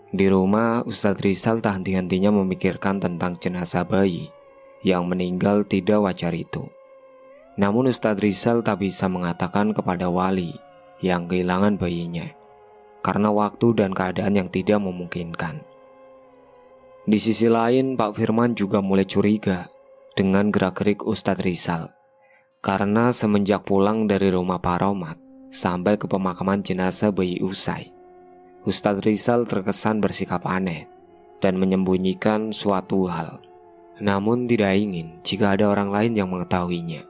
Di rumah, Ustadz Rizal tak henti-hentinya memikirkan tentang jenazah bayi yang meninggal tidak wajar itu. Namun Ustadz Rizal tak bisa mengatakan kepada wali yang kehilangan bayinya karena waktu dan keadaan yang tidak memungkinkan. Di sisi lain, Pak Firman juga mulai curiga dengan gerak-gerik Ustadz Rizal karena semenjak pulang dari rumah Pak Romat sampai ke pemakaman jenazah bayi usai, Ustadz Rizal terkesan bersikap aneh dan menyembunyikan suatu hal, namun tidak ingin jika ada orang lain yang mengetahuinya.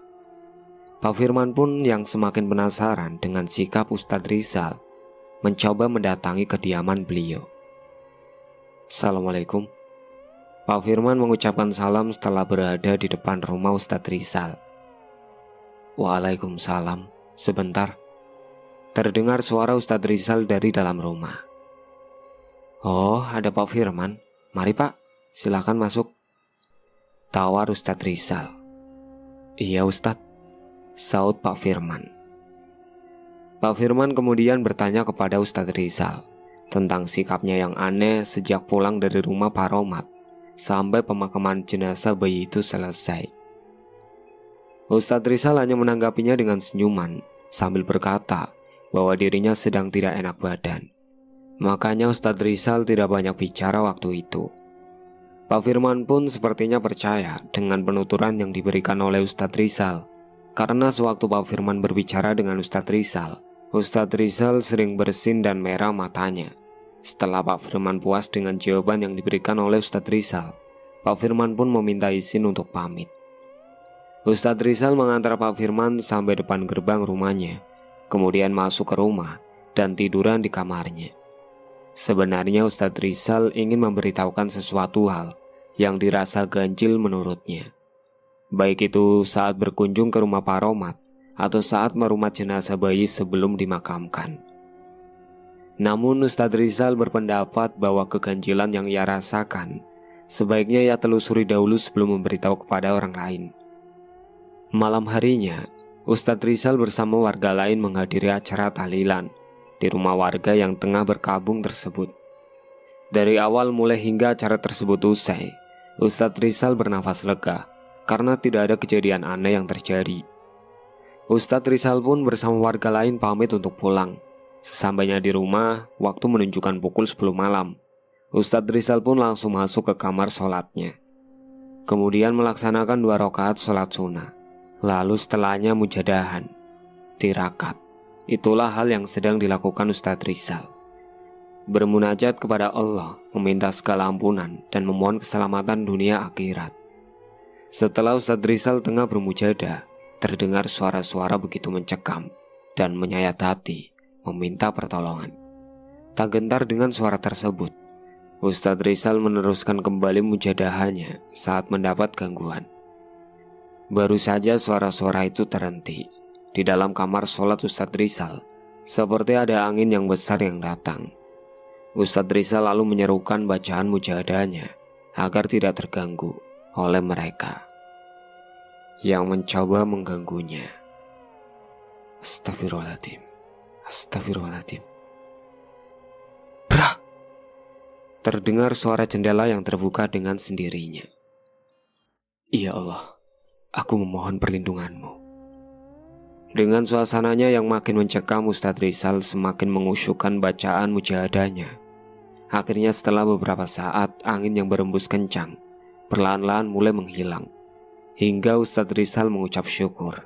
Pak Firman pun yang semakin penasaran dengan sikap Ustadz Rizal mencoba mendatangi kediaman beliau. Assalamualaikum. Pak Firman mengucapkan salam setelah berada di depan rumah Ustadz Rizal. Waalaikumsalam. Sebentar. Terdengar suara Ustadz Rizal dari dalam rumah. Oh, ada Pak Firman. Mari Pak, silakan masuk. Tawar Ustadz Rizal. Iya Ustadz, saut Pak Firman. Pak Firman kemudian bertanya kepada Ustadz Rizal tentang sikapnya yang aneh sejak pulang dari rumah Pak Romat sampai pemakaman jenazah bayi itu selesai. Ustadz Rizal hanya menanggapinya dengan senyuman sambil berkata bahwa dirinya sedang tidak enak badan. Makanya Ustadz Rizal tidak banyak bicara waktu itu. Pak Firman pun sepertinya percaya dengan penuturan yang diberikan oleh Ustadz Rizal. Karena sewaktu Pak Firman berbicara dengan Ustadz Rizal sering bersin dan merah matanya. Setelah Pak Firman puas dengan jawaban yang diberikan oleh Ustadz Rizal, Pak Firman pun meminta izin untuk pamit. Ustadz Rizal mengantar Pak Firman sampai depan gerbang rumahnya, kemudian masuk ke rumah dan tiduran di kamarnya. Sebenarnya Ustadz Rizal ingin memberitahukan sesuatu hal yang dirasa ganjil menurutnya. Baik itu saat berkunjung ke rumah Pak Romat atau saat merumat jenazah bayi sebelum dimakamkan. Namun Ustadz Rizal berpendapat bahwa keganjilan yang ia rasakan sebaiknya ia telusuri dahulu sebelum memberitahu kepada orang lain. Malam harinya, Ustadz Rizal bersama warga lain menghadiri acara tahlilan di rumah warga yang tengah berkabung tersebut. Dari awal mulai hingga acara tersebut usai, Ustadz Rizal bernafas lega karena tidak ada kejadian aneh yang terjadi. Ustadz Rizal pun bersama warga lain pamit untuk pulang. Sesampainya di rumah, waktu menunjukkan pukul 10 malam. Ustadz Rizal pun langsung masuk ke kamar sholatnya. Kemudian melaksanakan 2 rakaat sholat sunnah. Lalu setelahnya mujadahan, tirakat. Itulah hal yang sedang dilakukan Ustadz Rizal. Bermunajat kepada Allah, meminta segala ampunan dan memohon keselamatan dunia akhirat. Setelah Ustadz Rizal tengah bermujadah, terdengar suara-suara begitu mencekam dan menyayat hati, meminta pertolongan. Tak gentar dengan suara tersebut, Ustadz Rizal meneruskan kembali mujadahannya saat mendapat gangguan. Baru saja suara-suara itu terhenti. Di dalam kamar sholat Ustadz Rizal, seperti ada angin yang besar yang datang. Ustadz Rizal lalu menyerukan bacaan mujadahnya agar tidak terganggu oleh mereka yang mencoba mengganggunya. Astagfirullahaladzim. Astagfirullahaladzim. Brak! Terdengar suara jendela yang terbuka dengan sendirinya. Ya Allah, aku memohon perlindunganmu. Dengan suasananya yang makin mencekam, Ustadz Rizal semakin mengusyukkan bacaan mujahadahnya. Akhirnya setelah beberapa saat, angin yang berembus kencang perlahan-lahan mulai menghilang, hingga Ustadz Rizal mengucap syukur.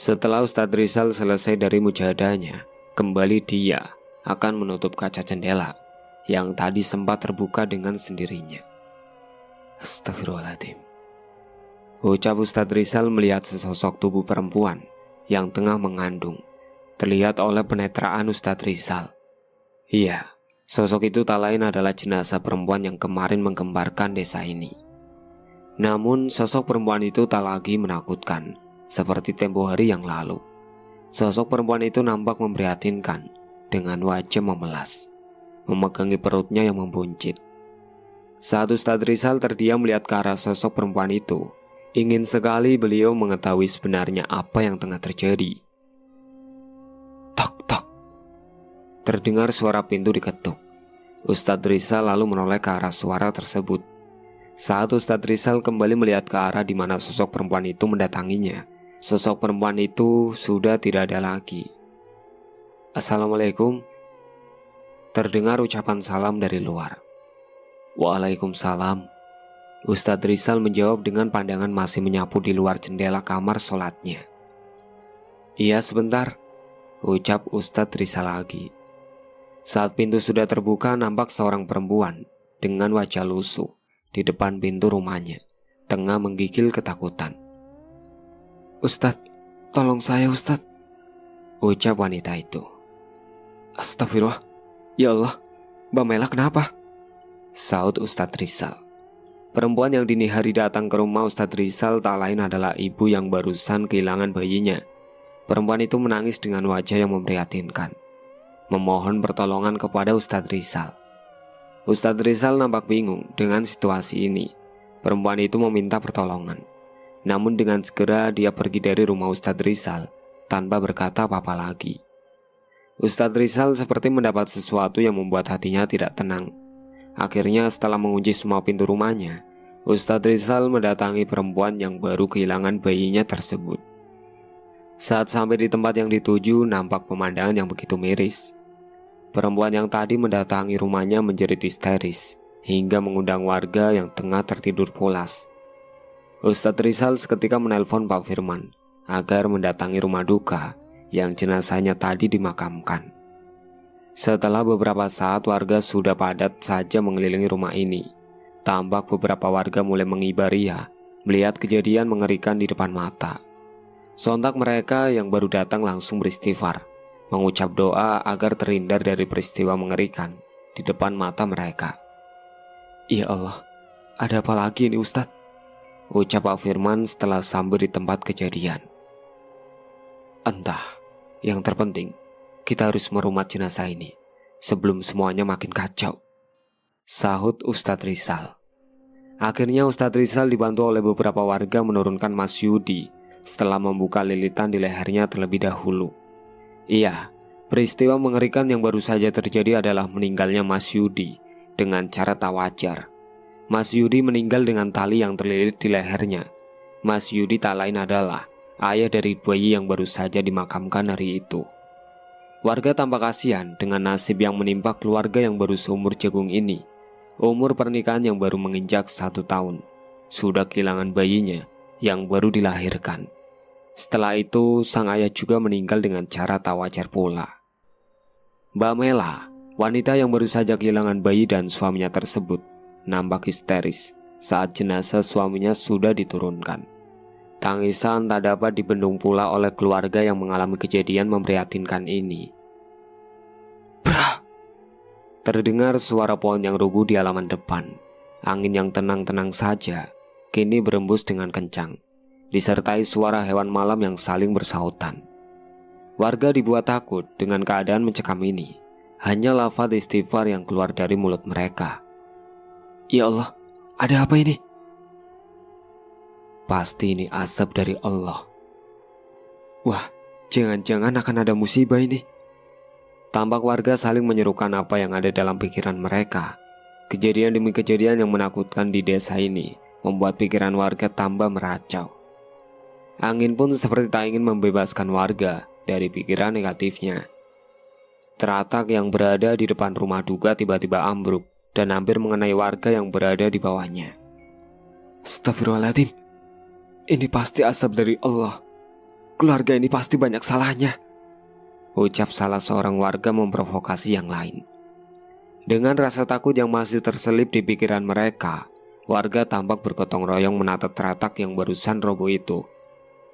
Setelah Ustadz Rizal selesai dari mujahadahnya, kembali dia akan menutup kaca jendela yang tadi sempat terbuka dengan sendirinya. Astagfirullahaladzim. Ucap Ustadz Rizal melihat sesosok tubuh perempuan yang tengah mengandung, terlihat oleh penetraan Ustadz Rizal. Iya, sosok itu tak lain adalah jenazah perempuan yang kemarin menggemparkan desa ini. Namun sosok perempuan itu tak lagi menakutkan seperti tempo hari yang lalu. Sosok perempuan itu nampak memprihatinkan dengan wajah memelas, memegangi perutnya yang membuncit. Saat Ustadz Rizal terdiam melihat ke arah sosok perempuan itu, ingin sekali beliau mengetahui sebenarnya apa yang tengah terjadi. Tok tok. Terdengar suara pintu diketuk. Ustadz Rizal lalu menoleh ke arah suara tersebut. Saat Ustadz Rizal kembali melihat ke arah di mana sosok perempuan itu mendatanginya, sosok perempuan itu sudah tidak ada lagi. Assalamualaikum. Terdengar ucapan salam dari luar. Waalaikumsalam. Ustadz Rizal menjawab dengan pandangan masih menyapu di luar jendela kamar sholatnya. Iya sebentar, ucap Ustadz Rizal lagi. Saat pintu sudah terbuka, nampak seorang perempuan dengan wajah lusuh di depan pintu rumahnya, tengah menggigil ketakutan. Ustadz, tolong saya Ustadz, ucap wanita itu. Astagfirullah, ya Allah, Mbak Mela kenapa? Saut Ustadz Rizal. Perempuan yang dini hari datang ke rumah Ustadz Rizal tak lain adalah ibu yang barusan kehilangan bayinya. Perempuan itu menangis dengan wajah yang memprihatinkan, memohon pertolongan kepada Ustadz Rizal. Ustadz Rizal nampak bingung dengan situasi ini. Perempuan itu meminta pertolongan, namun dengan segera dia pergi dari rumah Ustadz Rizal tanpa berkata apa-apa lagi. Ustadz Rizal seperti mendapat sesuatu yang membuat hatinya tidak tenang. Akhirnya setelah mengunci semua pintu rumahnya, Ustadz Rizal mendatangi perempuan yang baru kehilangan bayinya tersebut. Saat sampai di tempat yang dituju, nampak pemandangan yang begitu miris. Perempuan yang tadi mendatangi rumahnya menjerit histeris hingga mengundang warga yang tengah tertidur pulas. Ustadz Rizal seketika menelpon Pak Firman agar mendatangi rumah duka yang jenazahnya tadi dimakamkan. Setelah beberapa saat warga sudah padat saja mengelilingi rumah ini. Tampak beberapa warga mulai mengibaria melihat kejadian mengerikan di depan mata. Sontak mereka yang baru datang langsung beristighfar, mengucap doa agar terhindar dari peristiwa mengerikan di depan mata mereka. Ya Allah, ada apa lagi ini Ustadz? Ucap Pak Firman setelah sampai di tempat kejadian. Entah, yang terpenting kita harus merumat jenazah ini sebelum semuanya makin kacau, sahut Ustadz Rizal. Akhirnya Ustadz Rizal dibantu oleh beberapa warga menurunkan Mas Yudi setelah membuka lilitan di lehernya terlebih dahulu. Iya, peristiwa mengerikan yang baru saja terjadi adalah meninggalnya Mas Yudi dengan cara tak wajar. Mas Yudi meninggal dengan tali yang terlilit di lehernya. Mas Yudi tak lain adalah ayah dari bayi yang baru saja dimakamkan hari itu. Warga tampak kasihan dengan nasib yang menimpa keluarga yang baru seumur jagung ini. Umur pernikahan yang baru menginjak 1 tahun, sudah kehilangan bayinya yang baru dilahirkan. Setelah itu, sang ayah juga meninggal dengan cara tak wajar pula. Mbak Mela, wanita yang baru saja kehilangan bayi dan suaminya tersebut, nampak histeris saat jenazah suaminya sudah diturunkan. Tangisan tak dapat dibendung pula oleh keluarga yang mengalami kejadian memprihatinkan ini. Brah! Terdengar suara pohon yang rubuh di halaman depan. Angin yang tenang-tenang saja kini berembus dengan kencang, disertai suara hewan malam yang saling bersahutan. Warga dibuat takut dengan keadaan mencekam ini. Hanya lafaz istighfar yang keluar dari mulut mereka. Ya Allah, ada apa ini? Pasti ini azab dari Allah. Wah, jangan-jangan akan ada musibah ini. Tampak warga saling menyerukan apa yang ada dalam pikiran mereka. Kejadian demi kejadian yang menakutkan di desa ini membuat pikiran warga tambah meracau. Angin pun seperti tak ingin membebaskan warga dari pikiran negatifnya. Teratak yang berada di depan rumah duka tiba-tiba ambruk dan hampir mengenai warga yang berada di bawahnya. Astagfirullahaladzim, ini pasti azab dari Allah. Keluarga ini pasti banyak salahnya, ucap salah seorang warga memprovokasi yang lain. Dengan rasa takut yang masih terselip di pikiran mereka, warga tampak bergotong royong menatap teratak yang barusan roboh itu.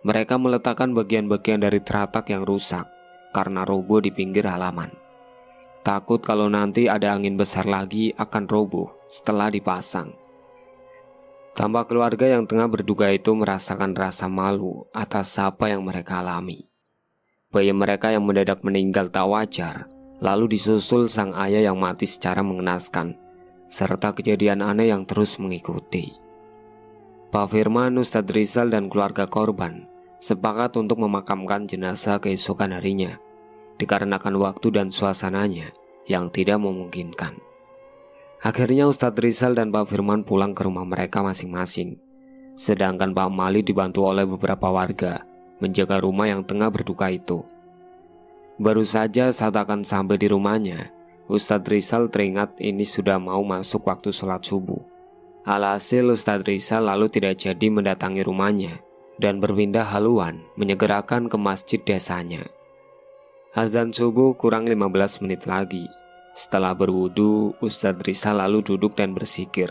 Mereka meletakkan bagian-bagian dari teratak yang rusak karena roboh di pinggir halaman. Takut kalau nanti ada angin besar lagi akan roboh setelah dipasang. Tampak keluarga yang tengah berduka itu merasakan rasa malu atas apa yang mereka alami. Bayi mereka yang mendadak meninggal tak wajar, lalu disusul sang ayah yang mati secara mengenaskan, serta kejadian aneh yang terus mengikuti. Pak Firman, Ustadz Rizal dan keluarga korban sepakat untuk memakamkan jenazah keesokan harinya, dikarenakan waktu dan suasananya yang tidak memungkinkan. Akhirnya Ustadz Rizal dan Pak Firman pulang ke rumah mereka masing-masing, sedangkan Pak Mali dibantu oleh beberapa warga menjaga rumah yang tengah berduka itu. Baru saja saat akan sampai di rumahnya, Ustadz Rizal teringat ini sudah mau masuk waktu sholat subuh. Alhasil Ustadz Rizal lalu tidak jadi mendatangi rumahnya dan berpindah haluan menyegerakan ke masjid desanya. Azan subuh kurang 15 menit lagi. Setelah berwudu, Ustadz Rizal lalu duduk dan bersikir.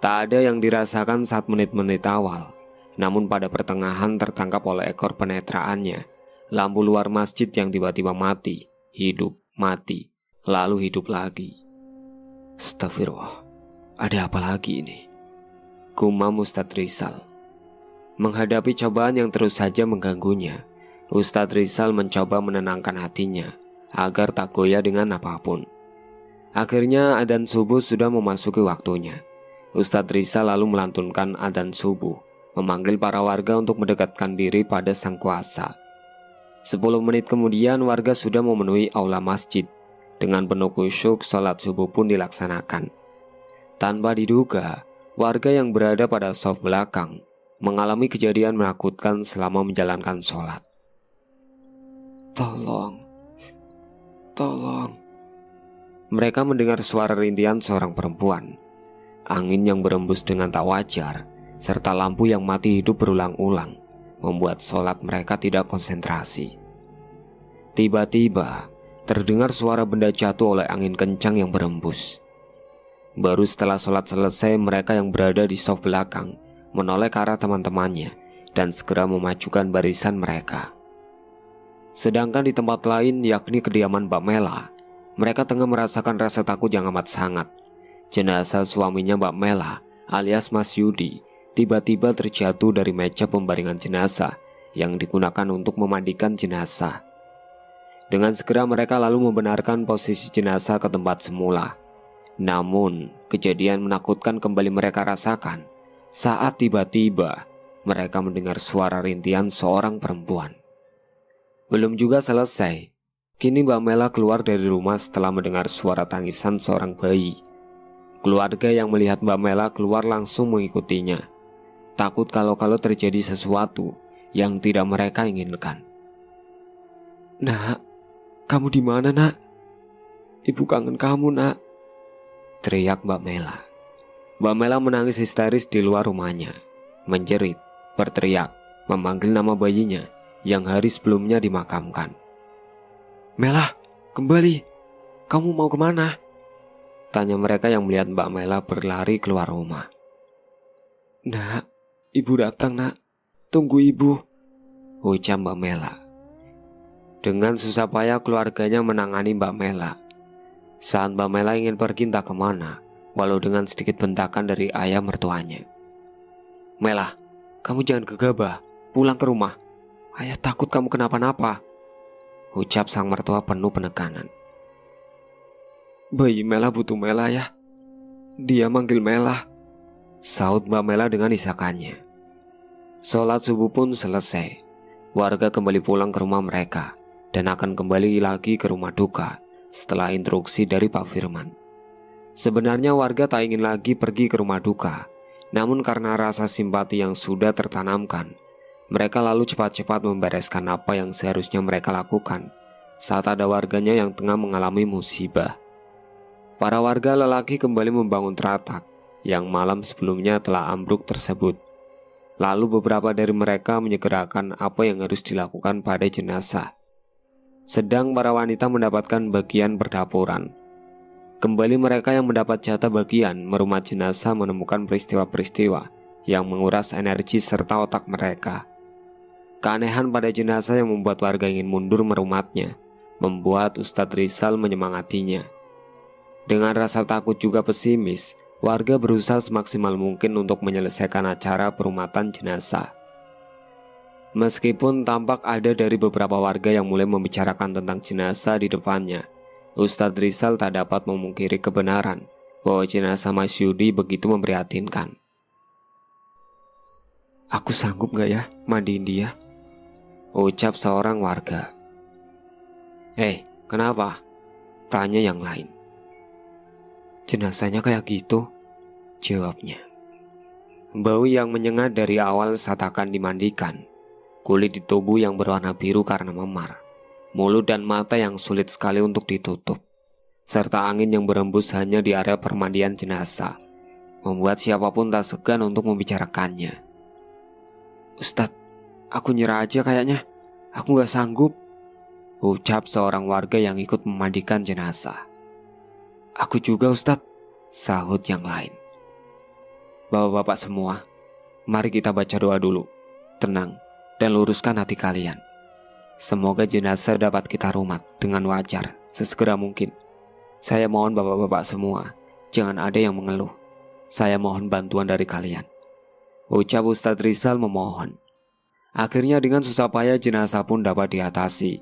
Tak ada yang dirasakan saat menit-menit awal, namun pada pertengahan tertangkap oleh ekor penetraannya lampu luar masjid yang tiba-tiba mati, hidup, mati, lalu hidup lagi. Astagfirullah, ada apa lagi ini? Gumam Ustadz Rizal. Menghadapi cobaan yang terus saja mengganggunya, Ustadz Rizal mencoba menenangkan hatinya agar tak goyah dengan apapun. Akhirnya adzan subuh sudah memasuki waktunya. Ustadz Rizal lalu melantunkan adzan subuh, memanggil para warga untuk mendekatkan diri pada Sang Kuasa. 10 menit kemudian warga sudah memenuhi aula masjid. Dengan penuh khusyuk, sholat subuh pun dilaksanakan. Tanpa diduga, warga yang berada pada shaf belakang mengalami kejadian menakutkan selama menjalankan sholat. Tolong. Mereka mendengar suara rintihan seorang perempuan. Angin yang berembus dengan tak wajar, serta lampu yang mati hidup berulang-ulang, membuat sholat mereka tidak konsentrasi. Tiba-tiba, terdengar suara benda jatuh oleh angin kencang yang berembus. Baru setelah sholat selesai, mereka yang berada di shaf belakang menoleh ke arah teman-temannya dan segera memajukan barisan mereka. Sedangkan di tempat lain, yakni kediaman Mbak Mela, mereka tengah merasakan rasa takut yang amat sangat. Jenazah suaminya Mbak Mela alias Mas Yudi tiba-tiba terjatuh dari meja pembaringan jenazah yang digunakan untuk memandikan jenazah. Dengan segera mereka lalu membenarkan posisi jenazah ke tempat semula. Namun, kejadian menakutkan kembali mereka rasakan saat tiba-tiba mereka mendengar suara rintihan seorang perempuan. Belum juga selesai, kini Mbak Mela keluar dari rumah setelah mendengar suara tangisan seorang bayi. Keluarga yang melihat Mbak Mela keluar langsung mengikutinya, takut kalau terjadi sesuatu yang tidak mereka inginkan. Nak, kamu di mana, Nak? Ibu kangen kamu, Nak, teriak Mbak Mela. Mbak Mela menangis histeris di luar rumahnya, menjerit, berteriak, memanggil nama bayinya yang hari sebelumnya dimakamkan. Mela, kembali, kamu mau kemana? Tanya mereka yang melihat Mbak Mela berlari keluar rumah. Nak, ibu datang, Nak, tunggu ibu, ucap Mbak Mela. Dengan susah payah keluarganya menangani Mbak Mela. Saat Mbak Mela ingin pergi entah kemana, walau dengan sedikit bentakan dari ayah mertuanya. Mela, kamu jangan gegabah, pulang ke rumah. Ayah takut kamu kenapa-napa, ucap sang mertua penuh penekanan. Bayi Mela butuh Mela ya. Dia manggil Mela, saut Mbak Mela dengan isakannya. Sholat subuh pun selesai. Warga kembali pulang ke rumah mereka dan akan kembali lagi ke rumah duka setelah instruksi dari Pak Firman. Sebenarnya warga tak ingin lagi pergi ke rumah duka, namun karena rasa simpati yang sudah tertanamkan, mereka lalu cepat-cepat membereskan apa yang seharusnya mereka lakukan saat ada warganya yang tengah mengalami musibah. Para warga lelaki kembali membangun teratak yang malam sebelumnya telah ambruk tersebut. Lalu beberapa dari mereka menyegerakan apa yang harus dilakukan pada jenazah. Sedang para wanita mendapatkan bagian perdapuran. Kembali mereka yang mendapat jatah bagian merumat jenazah menemukan peristiwa-peristiwa yang menguras energi serta otak mereka. Keanehan pada jenazah yang membuat warga ingin mundur merumatnya, membuat Ustadz Rizal menyemangatinya. Dengan rasa takut juga pesimis, warga berusaha semaksimal mungkin untuk menyelesaikan acara perumatan jenazah. Meskipun tampak ada dari beberapa warga yang mulai membicarakan tentang jenazah di depannya, Ustadz Rizal tak dapat memungkiri kebenaran bahwa jenazah Mas Yudi begitu memprihatinkan. "Aku sanggup gak ya mandiin dia?" ucap seorang warga. Kenapa?" tanya yang lain. "Jenazahnya kayak gitu," jawabnya. Bau yang menyengat dari awal saat akan dimandikan, kulit di tubuh yang berwarna biru karena memar, mulut dan mata yang sulit sekali untuk ditutup, serta angin yang berembus hanya di area permandian jenazah, membuat siapapun tak segan untuk membicarakannya. "Ustadz, aku nyerah aja kayaknya, aku gak sanggup," ucap seorang warga yang ikut memandikan jenazah. "Aku juga Ustadz," sahut yang lain. "Bapak-bapak semua, mari kita baca doa dulu. Tenang dan luruskan hati kalian. Semoga jenazah dapat kita rumat dengan wajar sesegera mungkin. Saya mohon bapak-bapak semua, jangan ada yang mengeluh. Saya mohon bantuan dari kalian," ucap Ustadz Rizal memohon. Akhirnya dengan susah payah jenazah pun dapat diatasi.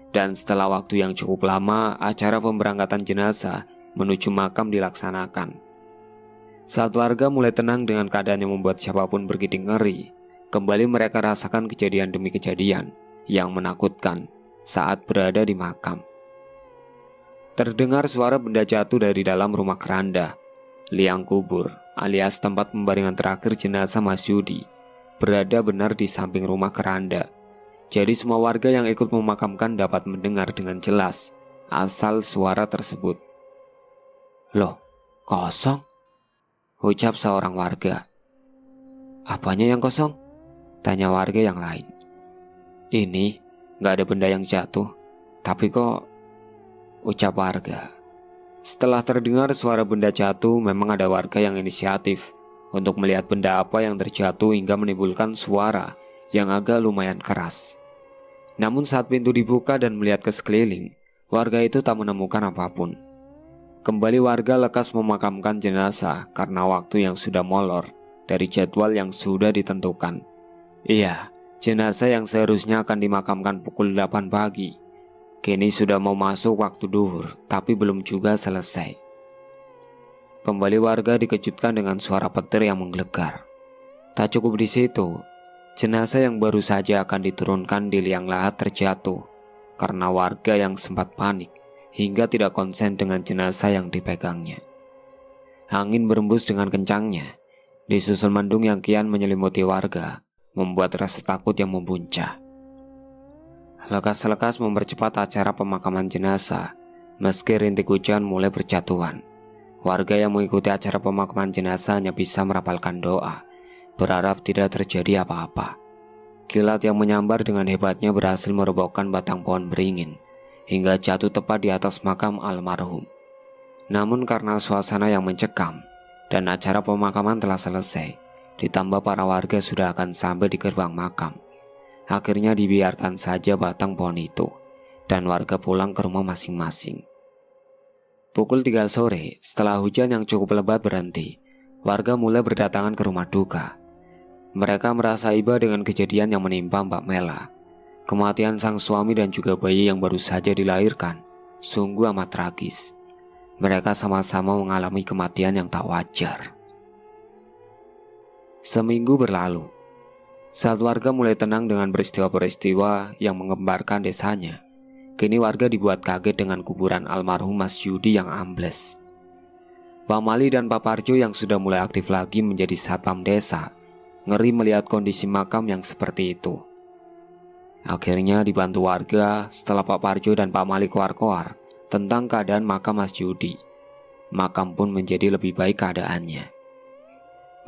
Dan setelah waktu yang cukup lama, acara pemberangkatan jenazah menuju makam dilaksanakan. Saat warga mulai tenang dengan keadaan yang membuat siapapun bergidik ngeri, kembali mereka rasakan kejadian demi kejadian yang menakutkan saat berada di makam. Terdengar suara benda jatuh dari dalam rumah keranda. Liang kubur alias tempat pembaringan terakhir jenazah Mas Yudi berada benar di samping rumah keranda. Jadi semua warga yang ikut memakamkan dapat mendengar dengan jelas asal suara tersebut. "Loh, kosong?" ucap seorang warga. "Apanya yang kosong?" tanya warga yang lain. "Ini gak ada benda yang jatuh, tapi kok," ucap warga. Setelah terdengar suara benda jatuh, memang ada warga yang inisiatif untuk melihat benda apa yang terjatuh hingga menimbulkan suara yang agak lumayan keras. Namun saat pintu dibuka dan melihat ke sekeliling, warga itu tak menemukan apapun. Kembali warga lekas memakamkan jenazah karena waktu yang sudah molor dari jadwal yang sudah ditentukan. Iya, jenazah yang seharusnya akan dimakamkan pukul 8 pagi, kini sudah mau masuk waktu duhur, tapi belum juga selesai. Kembali warga dikejutkan dengan suara petir yang menggelegar. Tak cukup di situ, jenazah yang baru saja akan diturunkan di liang lahat terjatuh karena warga yang sempat panik hingga tidak konsen dengan jenazah yang dipegangnya. Angin berembus dengan kencangnya, disusul mendung yang kian menyelimuti warga, membuat rasa takut yang membuncah. Lekas-lekas mempercepat acara pemakaman jenazah, meski rintik hujan mulai berjatuhan. Warga yang mengikuti acara pemakaman jenazah hanya bisa merapalkan doa, berharap tidak terjadi apa-apa. Kilat yang menyambar dengan hebatnya berhasil merobohkan batang pohon beringin hingga jatuh tepat di atas makam almarhum. Namun karena suasana yang mencekam dan acara pemakaman telah selesai, ditambah para warga sudah akan sampai di gerbang makam, akhirnya dibiarkan saja batang pohon itu dan warga pulang ke rumah masing-masing. Pukul 3 sore, setelah hujan yang cukup lebat berhenti, warga mulai berdatangan ke rumah duka. Mereka merasa iba dengan kejadian yang menimpa Mbak Mela. Kematian sang suami dan juga bayi yang baru saja dilahirkan sungguh amat tragis. Mereka sama-sama mengalami kematian yang tak wajar. Seminggu berlalu. Saat warga mulai tenang dengan peristiwa-peristiwa yang mengembarkan desanya, kini warga dibuat kaget dengan kuburan almarhum Mas Yudi yang ambles. Pak Mali dan Pak Parjo yang sudah mulai aktif lagi menjadi satpam desa, ngeri melihat kondisi makam yang seperti itu. Akhirnya dibantu warga setelah Pak Parjo dan Pak Mali koar-koar tentang keadaan makam Mas Yudi. Makam pun menjadi lebih baik keadaannya.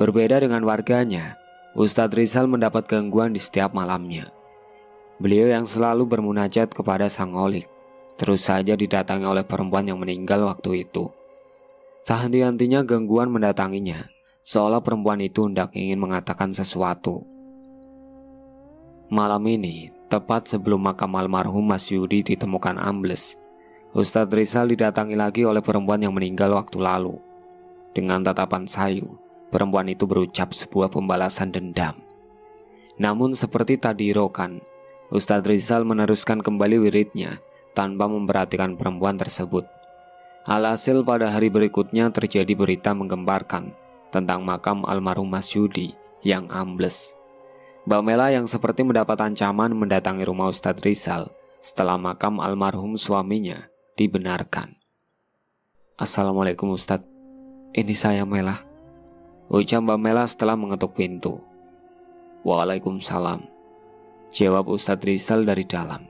Berbeda dengan warganya, Ustadz Rizal mendapat gangguan di setiap malamnya. Beliau yang selalu bermunajat kepada Sang Holik, terus saja didatangi oleh perempuan yang meninggal waktu itu. Tak henti-hentinya gangguan mendatanginya, seolah perempuan itu hendak ingin mengatakan sesuatu. Malam ini, tepat sebelum makam almarhum Mas Yudi ditemukan ambles, Ustadz Rizal didatangi lagi oleh perempuan yang meninggal waktu lalu. Dengan tatapan sayu, perempuan itu berucap sebuah pembalasan dendam. Namun seperti tak dihiraukan, Ustadz Rizal meneruskan kembali wiridnya tanpa memperhatikan perempuan tersebut. Alhasil pada hari berikutnya terjadi berita menggemparkan tentang makam almarhum Mas Yudi yang ambles. Mbak Mela yang seperti mendapat ancaman mendatangi rumah Ustadz Rizal setelah makam almarhum suaminya dibenarkan. "Assalamualaikum Ustadz, ini saya Mela," ucap Mbak Mela setelah mengetuk pintu. "Waalaikumsalam," jawab Ustadz Rizal dari dalam.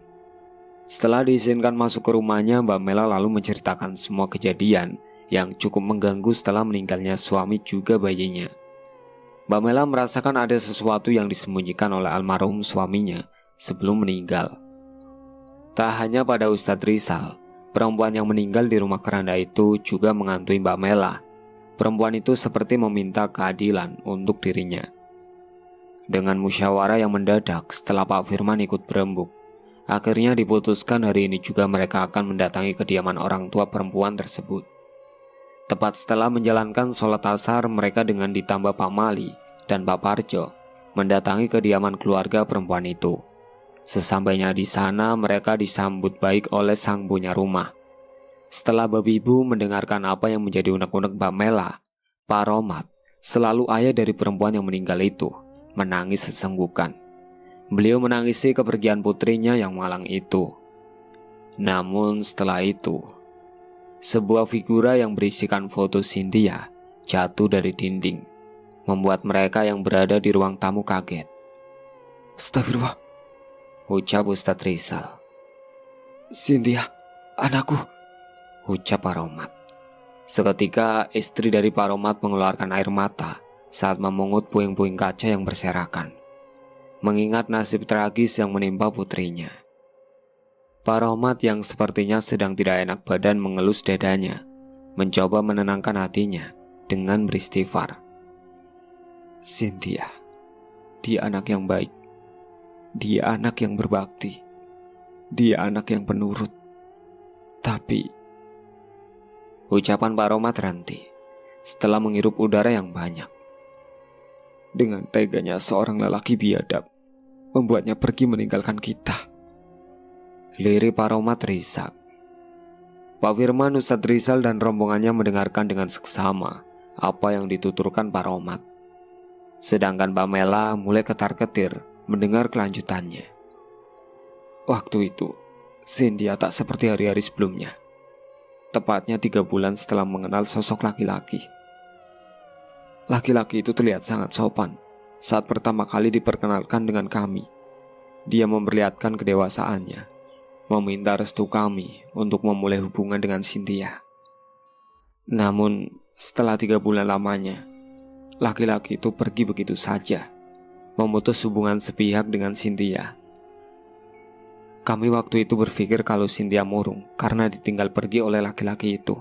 Setelah diizinkan masuk ke rumahnya, Mbak Mela lalu menceritakan semua kejadian yang cukup mengganggu setelah meninggalnya suami juga bayinya. Mbak Mela merasakan ada sesuatu yang disembunyikan oleh almarhum suaminya sebelum meninggal. Tak hanya pada Ustadz Rizal, perempuan yang meninggal di rumah keranda itu juga menghantui Mbak Mela. Perempuan itu seperti meminta keadilan untuk dirinya. Dengan musyawarah yang mendadak setelah Pak Firman ikut berembuk, akhirnya diputuskan hari ini juga mereka akan mendatangi kediaman orang tua perempuan tersebut. Tepat setelah menjalankan sholat asar, mereka dengan ditambah Pak Mali dan Pak Parjo mendatangi kediaman keluarga perempuan itu. Sesampainya di sana, mereka disambut baik oleh sang punya rumah. Setelah Babi Ibu mendengarkan apa yang menjadi unek-unek Mbak Mela, Pak Romat, selalu ayah dari perempuan yang meninggal itu, menangis sesenggukan. Beliau menangisi kepergian putrinya yang malang itu. Namun setelah itu, sebuah figura yang berisikan foto Cynthia jatuh dari dinding, membuat mereka yang berada di ruang tamu kaget. "Astagfirullah," ucap Ustadz Rizal. "Cynthia, anakku," ucap Pak Romat. Seketika istri dari Pak Romat mengeluarkan air mata saat memungut puing-puing kaca yang berserakan, mengingat nasib tragis yang menimpa putrinya. Pak Romat yang sepertinya sedang tidak enak badan mengelus dadanya, mencoba menenangkan hatinya dengan beristighfar. "Cynthia, dia anak yang baik, dia anak yang berbakti, dia anak yang penurut. Tapi..." Ucapan Pak Romat terhenti setelah menghirup udara yang banyak. "Dengan teganya seorang lelaki biadab membuatnya pergi meninggalkan kita." Lirik Pak Romat terisak. Pak Firman, Ustadz Rizal dan rombongannya mendengarkan dengan seksama apa yang dituturkan Pak Romat. Sedangkan Mbak Mela mulai ketar-ketir mendengar kelanjutannya. "Waktu itu, Cynthia tak seperti hari-hari sebelumnya. Tepatnya 3 bulan setelah mengenal sosok laki-laki. Laki-laki itu terlihat sangat sopan saat pertama kali diperkenalkan dengan kami. Dia memperlihatkan kedewasaannya, meminta restu kami untuk memulai hubungan dengan Cynthia. Namun setelah 3 bulan lamanya, laki-laki itu pergi begitu saja, memutus hubungan sepihak dengan Cynthia. Kami waktu itu berpikir kalau Cynthia murung karena ditinggal pergi oleh laki-laki itu.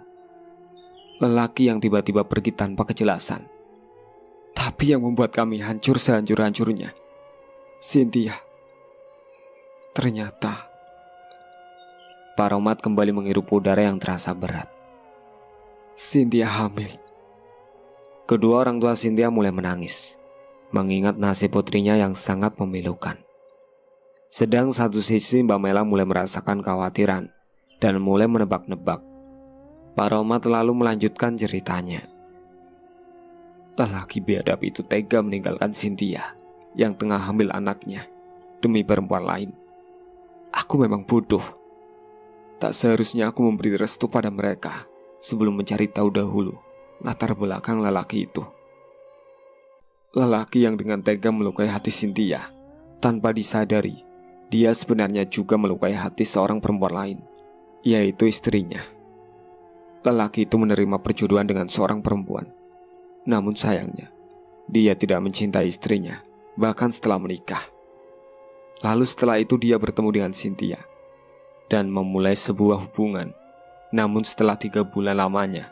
Lelaki yang tiba-tiba pergi tanpa kejelasan. Tapi yang membuat kami hancur sehancur-hancurnya, Cynthia. Ternyata..." Pak Romat kembali menghirup udara yang terasa berat. "Cynthia hamil." Kedua orang tua Cynthia mulai menangis, mengingat nasib putrinya yang sangat memilukan. Sedang satu sisi Mbak Mela mulai merasakan kekhawatiran dan mulai menebak-nebak. Pak Romat lalu melanjutkan ceritanya. "Lelaki biadab itu tega meninggalkan Cynthia yang tengah hamil anaknya demi perempuan lain. Aku memang bodoh. Tak seharusnya aku memberi restu pada mereka sebelum mencari tahu dahulu latar belakang lelaki itu. Lelaki yang dengan tega melukai hati Cynthia tanpa disadari, dia sebenarnya juga melukai hati seorang perempuan lain, yaitu istrinya. Lelaki itu menerima perjodohan dengan seorang perempuan. Namun sayangnya, dia tidak mencintai istrinya, bahkan setelah menikah. Lalu setelah itu dia bertemu dengan Cynthia dan memulai sebuah hubungan. Namun setelah 3 bulan lamanya,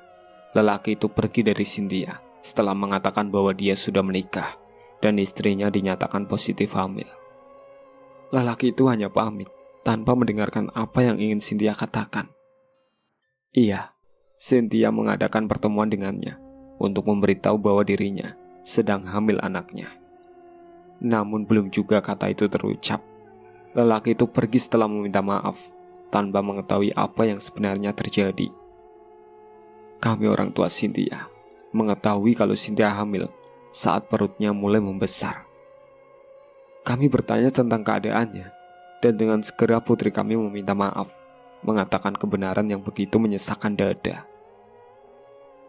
lelaki itu pergi dari Cynthia setelah mengatakan bahwa dia sudah menikah dan istrinya dinyatakan positif hamil. Lelaki itu hanya pamit tanpa mendengarkan apa yang ingin Cynthia katakan. Iya, Cynthia mengadakan pertemuan dengannya untuk memberitahu bahwa dirinya sedang hamil anaknya. Namun belum juga kata itu terucap, lelaki itu pergi setelah meminta maaf tanpa mengetahui apa yang sebenarnya terjadi. Kami orang tua Cynthia mengetahui kalau Cynthia hamil saat perutnya mulai membesar. Kami bertanya tentang keadaannya, dan dengan segera putri kami meminta maaf, mengatakan kebenaran yang begitu menyesakkan dada.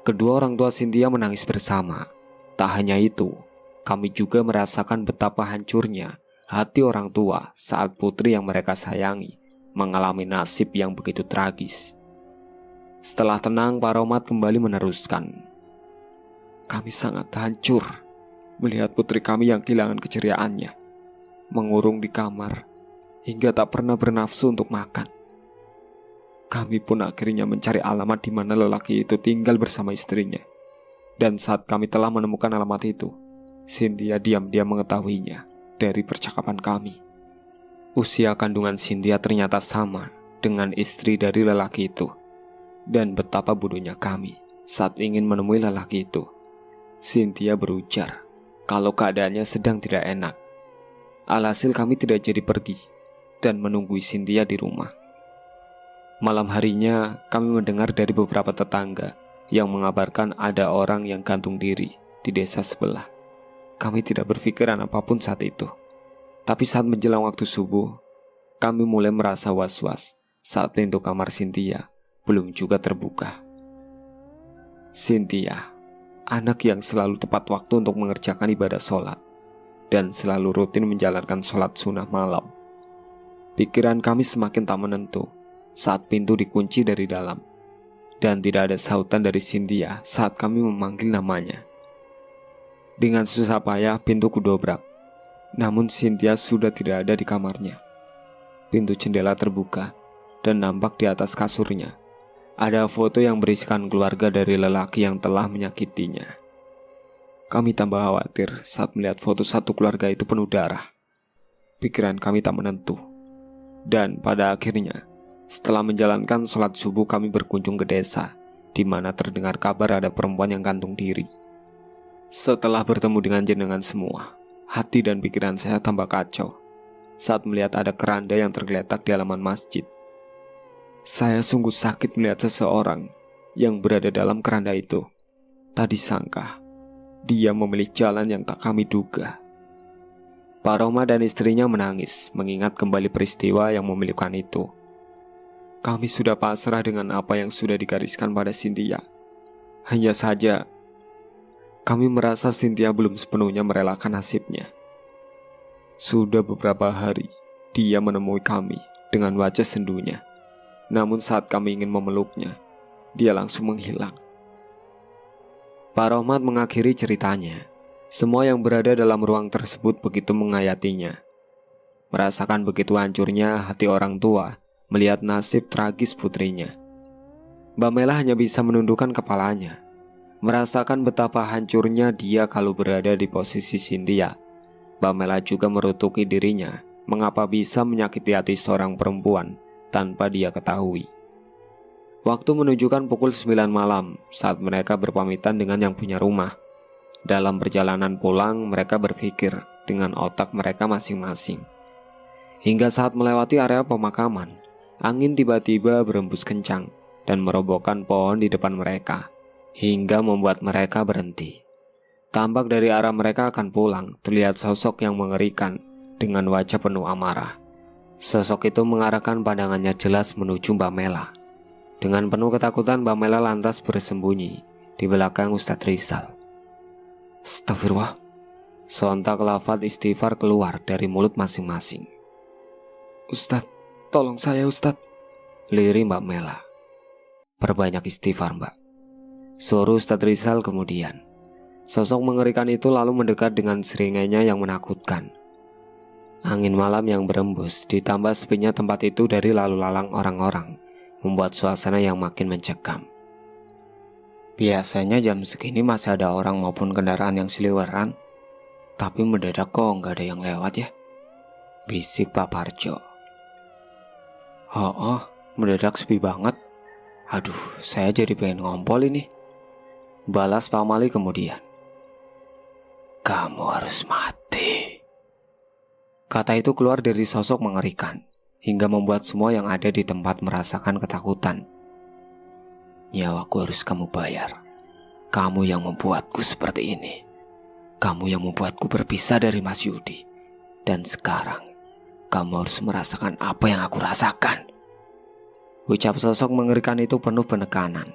Kedua orang tua Cynthia menangis bersama. Tak hanya itu, kami juga merasakan betapa hancurnya hati orang tua saat putri yang mereka sayangi mengalami nasib yang begitu tragis. Setelah tenang, Pak Romat kembali meneruskan. Kami sangat hancur melihat putri kami yang kehilangan keceriaannya, mengurung di kamar hingga tak pernah bernafsu untuk makan. Kami pun akhirnya mencari alamat di mana lelaki itu tinggal bersama istrinya. Dan saat kami telah menemukan alamat itu, Cynthia diam-diam mengetahuinya dari percakapan kami. Usia kandungan Cynthia ternyata sama dengan istri dari lelaki itu. Dan betapa bodohnya kami saat ingin menemui lelaki itu. Cynthia berujar kalau keadaannya sedang tidak enak. Alhasil kami tidak jadi pergi dan menunggu Cynthia di rumah. Malam harinya kami mendengar dari beberapa tetangga yang mengabarkan ada orang yang gantung diri di desa sebelah. Kami tidak berpikiran apapun saat itu. Tapi saat menjelang waktu subuh, kami mulai merasa was-was saat pintu kamar Cynthia belum juga terbuka. Cynthia, anak yang selalu tepat waktu untuk mengerjakan ibadah sholat dan selalu rutin menjalankan sholat sunnah malam. Pikiran kami semakin tak menentu saat pintu dikunci dari dalam dan tidak ada sautan dari Cynthia saat kami memanggil namanya. Dengan susah payah pintu kudobrak, namun Cynthia sudah tidak ada di kamarnya. Pintu jendela terbuka dan nampak di atas kasurnya ada foto yang berisikan keluarga dari lelaki yang telah menyakitinya. Kami tambah khawatir saat melihat foto satu keluarga itu penuh darah. Pikiran kami tak menentu. Dan pada akhirnya, setelah menjalankan sholat subuh, kami berkunjung ke desa, di mana terdengar kabar ada perempuan yang gantung diri. Setelah bertemu dengan jenengan semua, hati dan pikiran saya tambah kacau saat melihat ada keranda yang tergeletak di halaman masjid. Saya sungguh sakit melihat seseorang yang berada dalam keranda itu. Tak disangka, dia memilih jalan yang tak kami duga. Pak Roma dan istrinya menangis mengingat kembali peristiwa yang memilukan itu. Kami sudah pasrah dengan apa yang sudah digariskan pada Cynthia. Hanya saja, kami merasa Cynthia belum sepenuhnya merelakan nasibnya. Sudah beberapa hari, dia menemui kami dengan wajah sendunya. Namun saat kami ingin memeluknya, dia langsung menghilang. Pak Rohmat mengakhiri ceritanya. Semua yang berada dalam ruang tersebut begitu mengayatinya. Merasakan begitu hancurnya hati orang tua melihat nasib tragis putrinya. Mbak Mela hanya bisa menundukkan kepalanya, merasakan betapa hancurnya dia kalau berada di posisi Cynthia. Mbak Mela juga merutuki dirinya, mengapa bisa menyakiti hati seorang perempuan tanpa dia ketahui. Waktu menunjukkan pukul 9 malam saat mereka berpamitan dengan yang punya rumah. Dalam perjalanan pulang, mereka berpikir dengan otak mereka masing-masing. Hingga saat melewati area pemakaman, angin tiba-tiba berembus kencang dan merobohkan pohon di depan mereka, hingga membuat mereka berhenti. Tampak dari arah mereka akan pulang, terlihat sosok yang mengerikan dengan wajah penuh amarah. Sosok itu mengarahkan pandangannya jelas menuju Mbak Mela. Dengan penuh ketakutan, Mbak Mela lantas bersembunyi di belakang Ustadz Rizal. Astagfirullah. Sontak lafaz istighfar keluar dari mulut masing-masing. Ustadz, tolong saya Ustadz, lirih Mbak Mela. Perbanyak istighfar Mbak, suruh Ustadz Rizal kemudian. Sosok mengerikan itu lalu mendekat dengan seringainya yang menakutkan. Angin malam yang berembus ditambah sepinya tempat itu dari lalu lalang orang-orang membuat suasana yang makin mencekam. Biasanya jam segini masih ada orang maupun kendaraan yang seliweran, tapi mendadak kok nggak ada yang lewat ya, bisik Pak Parjo. Oh, mendadak sepi banget. Aduh, saya jadi pengen ngompol ini, balas Pak Mali kemudian. Kamu harus mati. Kata itu keluar dari sosok mengerikan, hingga membuat semua yang ada di tempat merasakan ketakutan. Nyawaku harus kamu bayar. Kamu yang membuatku seperti ini. Kamu yang membuatku berpisah dari Mas Yudi. Dan sekarang, kamu harus merasakan apa yang aku rasakan. Ucap sosok mengerikan itu penuh penekanan.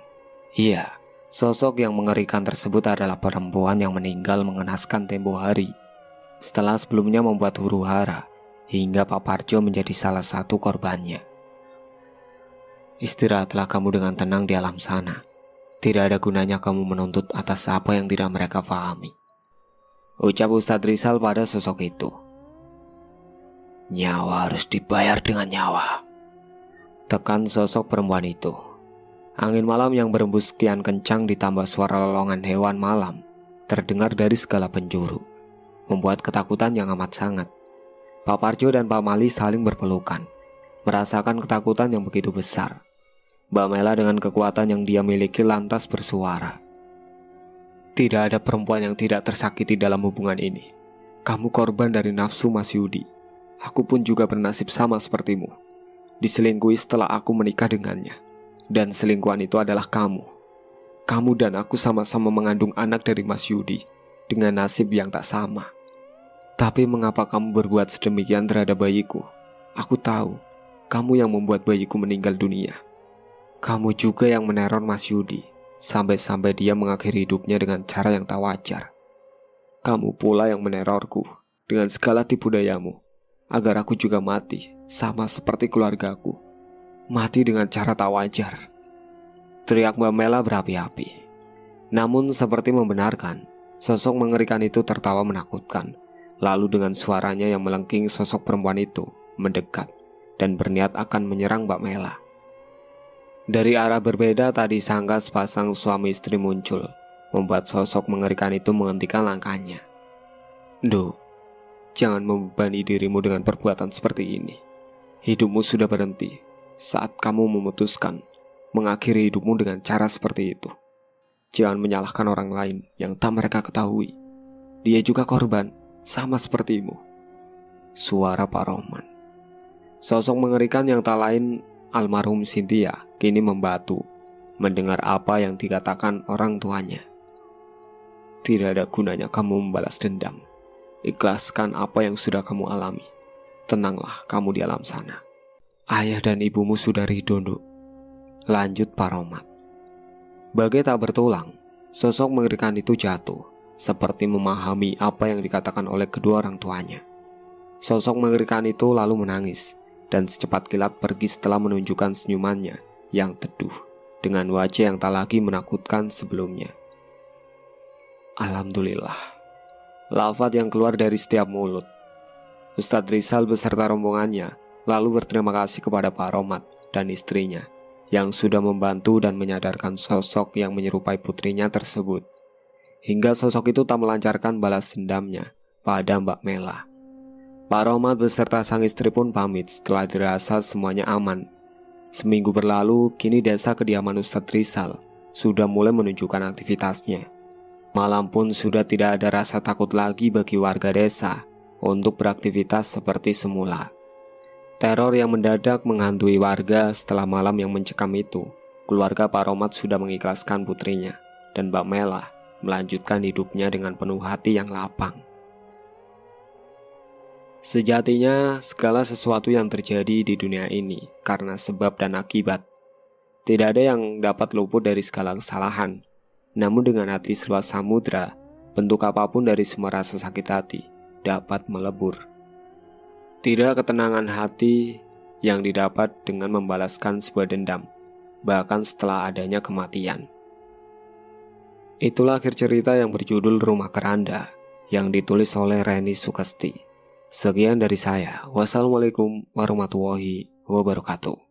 Iya, sosok yang mengerikan tersebut adalah perempuan yang meninggal mengenaskan tempo hari. Setelah sebelumnya membuat huru-hara, hingga Pak Parjo menjadi salah satu korbannya. Istirahatlah kamu dengan tenang di alam sana. Tidak ada gunanya kamu menuntut atas apa yang tidak mereka pahami, ucap Ustadz Rizal pada sosok itu. Nyawa harus dibayar dengan nyawa, tekan sosok perempuan itu. Angin malam yang berembus kian kencang ditambah suara lolongan hewan malam terdengar dari segala penjuru, membuat ketakutan yang amat sangat. Pak Parjo dan Pak Mali saling berpelukan, merasakan ketakutan yang begitu besar. Mbak Mela dengan kekuatan yang dia miliki lantas bersuara. Tidak ada perempuan yang tidak tersakiti dalam hubungan ini. Kamu korban dari nafsu Mas Yudi. Aku pun juga bernasib sama sepertimu. Diselingkuhi setelah aku menikah dengannya. Dan selingkuhan itu adalah kamu. Kamu dan aku sama-sama mengandung anak dari Mas Yudi dengan nasib yang tak sama. Tapi mengapa kamu berbuat sedemikian terhadap bayiku? Aku tahu, kamu yang membuat bayiku meninggal dunia. Kamu juga yang meneror Mas Yudi, sampai-sampai dia mengakhiri hidupnya dengan cara yang tak wajar. Kamu pula yang menerorku dengan segala tipu dayamu, agar aku juga mati, sama seperti keluargaku. Mati dengan cara tak wajar. Teriak Mbak Mela berapi-api. Namun seperti membenarkan, sosok mengerikan itu tertawa menakutkan. Lalu dengan suaranya yang melengking, sosok perempuan itu mendekat dan berniat akan menyerang Mbak Mela. Dari arah berbeda tadi sangka sepasang suami istri muncul, membuat sosok mengerikan itu menghentikan langkahnya. Duh, jangan membebani dirimu dengan perbuatan seperti ini. Hidupmu sudah berhenti saat kamu memutuskan mengakhiri hidupmu dengan cara seperti itu. Jangan menyalahkan orang lain yang tak mereka ketahui. Dia juga korban, sama sepertimu. Suara Pak Roman. Sosok mengerikan yang tak lain almarhum Cynthia kini membatu mendengar apa yang dikatakan orang tuanya. Tidak ada gunanya kamu membalas dendam. Ikhlaskan apa yang sudah kamu alami. Tenanglah kamu di alam sana. Ayah dan ibumu sudah ridho, Nduk. Lanjut Pak Romat. Bagai tak bertulang, sosok mengerikan itu jatuh, seperti memahami apa yang dikatakan oleh kedua orang tuanya. Sosok mengerikan itu lalu menangis, dan secepat kilat pergi setelah menunjukkan senyumannya yang teduh, dengan wajah yang tak lagi menakutkan sebelumnya. Alhamdulillah, lafaz yang keluar dari setiap mulut. Ustadz Rizal beserta rombongannya lalu berterima kasih kepada Pak Romat dan istrinya yang sudah membantu dan menyadarkan sosok yang menyerupai putrinya tersebut. Hingga sosok itu tak melancarkan balas dendamnya pada Mbak Mela. Pak Romat beserta sang istri pun pamit setelah dirasa semuanya aman. Seminggu berlalu, kini desa kediaman Ustadz Rizal sudah mulai menunjukkan aktivitasnya. Malam pun sudah tidak ada rasa takut lagi bagi warga desa untuk beraktivitas seperti semula. Teror yang mendadak menghantui warga setelah malam yang mencekam itu, keluarga Pak Romat sudah mengikhlaskan putrinya dan Mbak Mela melanjutkan hidupnya dengan penuh hati yang lapang. Sejatinya, segala sesuatu yang terjadi di dunia ini karena sebab dan akibat. Tidak ada yang dapat luput dari segala kesalahan. Namun dengan hati seluas samudra, bentuk apapun dari semua rasa sakit hati dapat melebur. Tidak ketenangan hati yang didapat dengan membalaskan sebuah dendam, bahkan setelah adanya kematian. Itulah akhir cerita yang berjudul Rumah Keranda, yang ditulis oleh Reni Sukesti. Sekian dari saya. Wassalamualaikum warahmatullahi wabarakatuh.